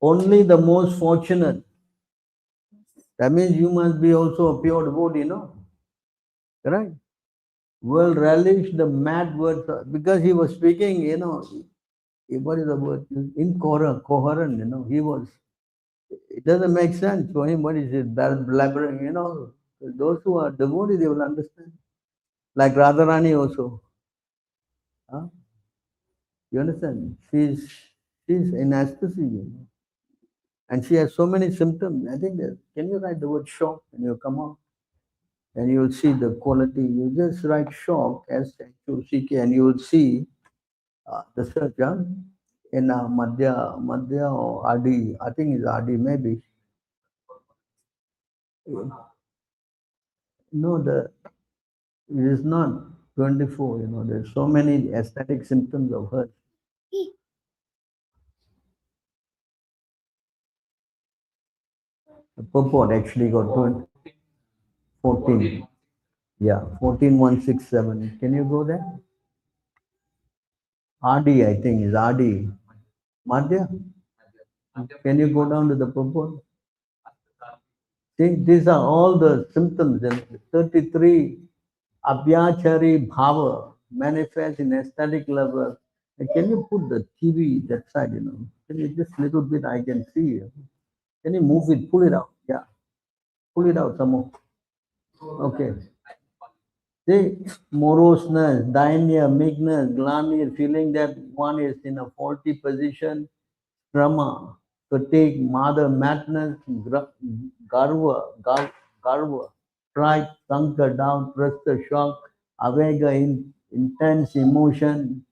Only the most fortunate. That means you must be also a pure devotee, no? Correct? Will relish the mad words because he was speaking, what is the word? Incoherent, he was. It doesn't make sense for him. What is it? Blabbering, Those who are devotees, they will understand. Like Radharani also. Huh? You understand? She's in ecstasy, and she has so many symptoms. I think that, can you write the word shock when you come out? And you'll see the quality. You just write shock, S-H-O-C-K, and you will see the search in Madhya or Adi. I think it's Adi, maybe. No, it is not 24. There's so many aesthetic symptoms of her. The purport actually got 14. Yeah, 14,167. Can you go there? RD, I think, is RD. Madhya? Can you go down to the purport? See, these are all the symptoms. And 33 Abhyachari Bhava manifest in aesthetic level. And can you put the TV that side, Can you just little bit I can see? Can you move it, pull it out? Yeah. Pull it out some more. Okay. See, moroseness, dainya, meekness, glanir, feeling that one is in a faulty position, Brahma, fatigue, mother, madness, garva, pride, conquer, down, pressure, shock, avega, intense emotion,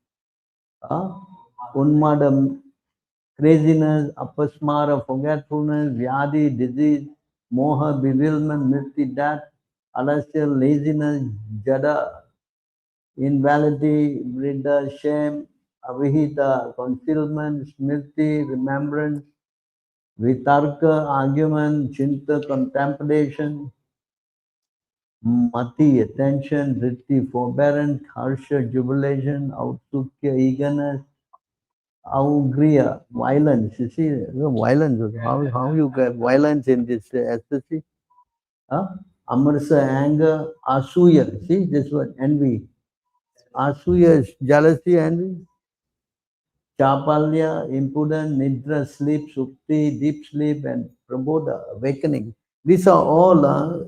unmada, craziness, apasmara, forgetfulness, vyadi, disease, moha, bewilderment, mriti, death, alasya, laziness, jada, invalidity, vriddha, shame, avihita, concealment, smriti, remembrance, vitarka, argument, chinta, contemplation, mati, attention, vritti, forbearance, harsha, jubilation, autsukya, eagerness, augriya, violence. You see, violence. How you get violence in this ecstasy? Amarsa, anger, asuya. See, this word, envy. Asuya is jealousy, envy. Chapalya, impudent, nidra, sleep, sukti, deep sleep, and prabodha, awakening. These are all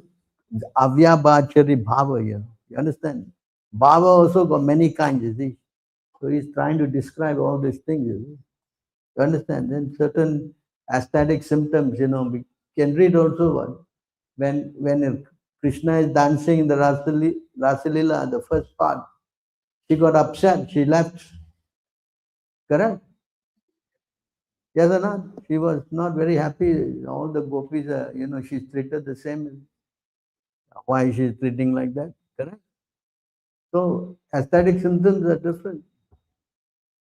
avyabhachari bhava. You understand? Bhava also got many kinds, you see. So he's trying to describe all these things. You understand? Then certain aesthetic symptoms, we can read also what? When Krishna is dancing in the Rasalila, the first part, she got upset, she left. Correct? Yes or not? She was not very happy. All the gopis, she's treated the same. Why she's treating like that? Correct? So aesthetic symptoms are different.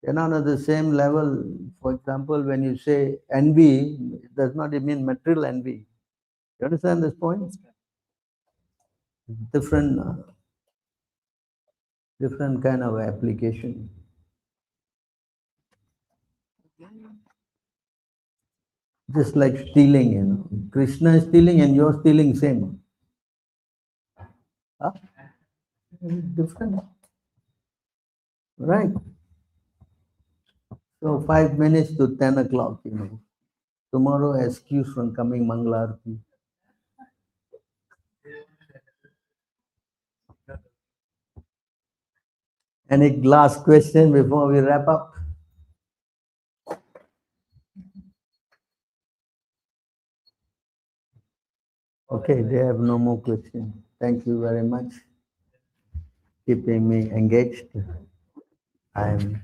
They're not at the same level. For example, when you say envy, it does not mean material envy. You understand this point? Different kind of application. Just like stealing, Krishna is stealing and you're stealing same. Huh? Different. Right? So 5 minutes to 10 o'clock, Tomorrow, excuse from coming Mangalarti. Any last question before we wrap up? Okay, they have no more questions. Thank you very much. Keeping me engaged. I'm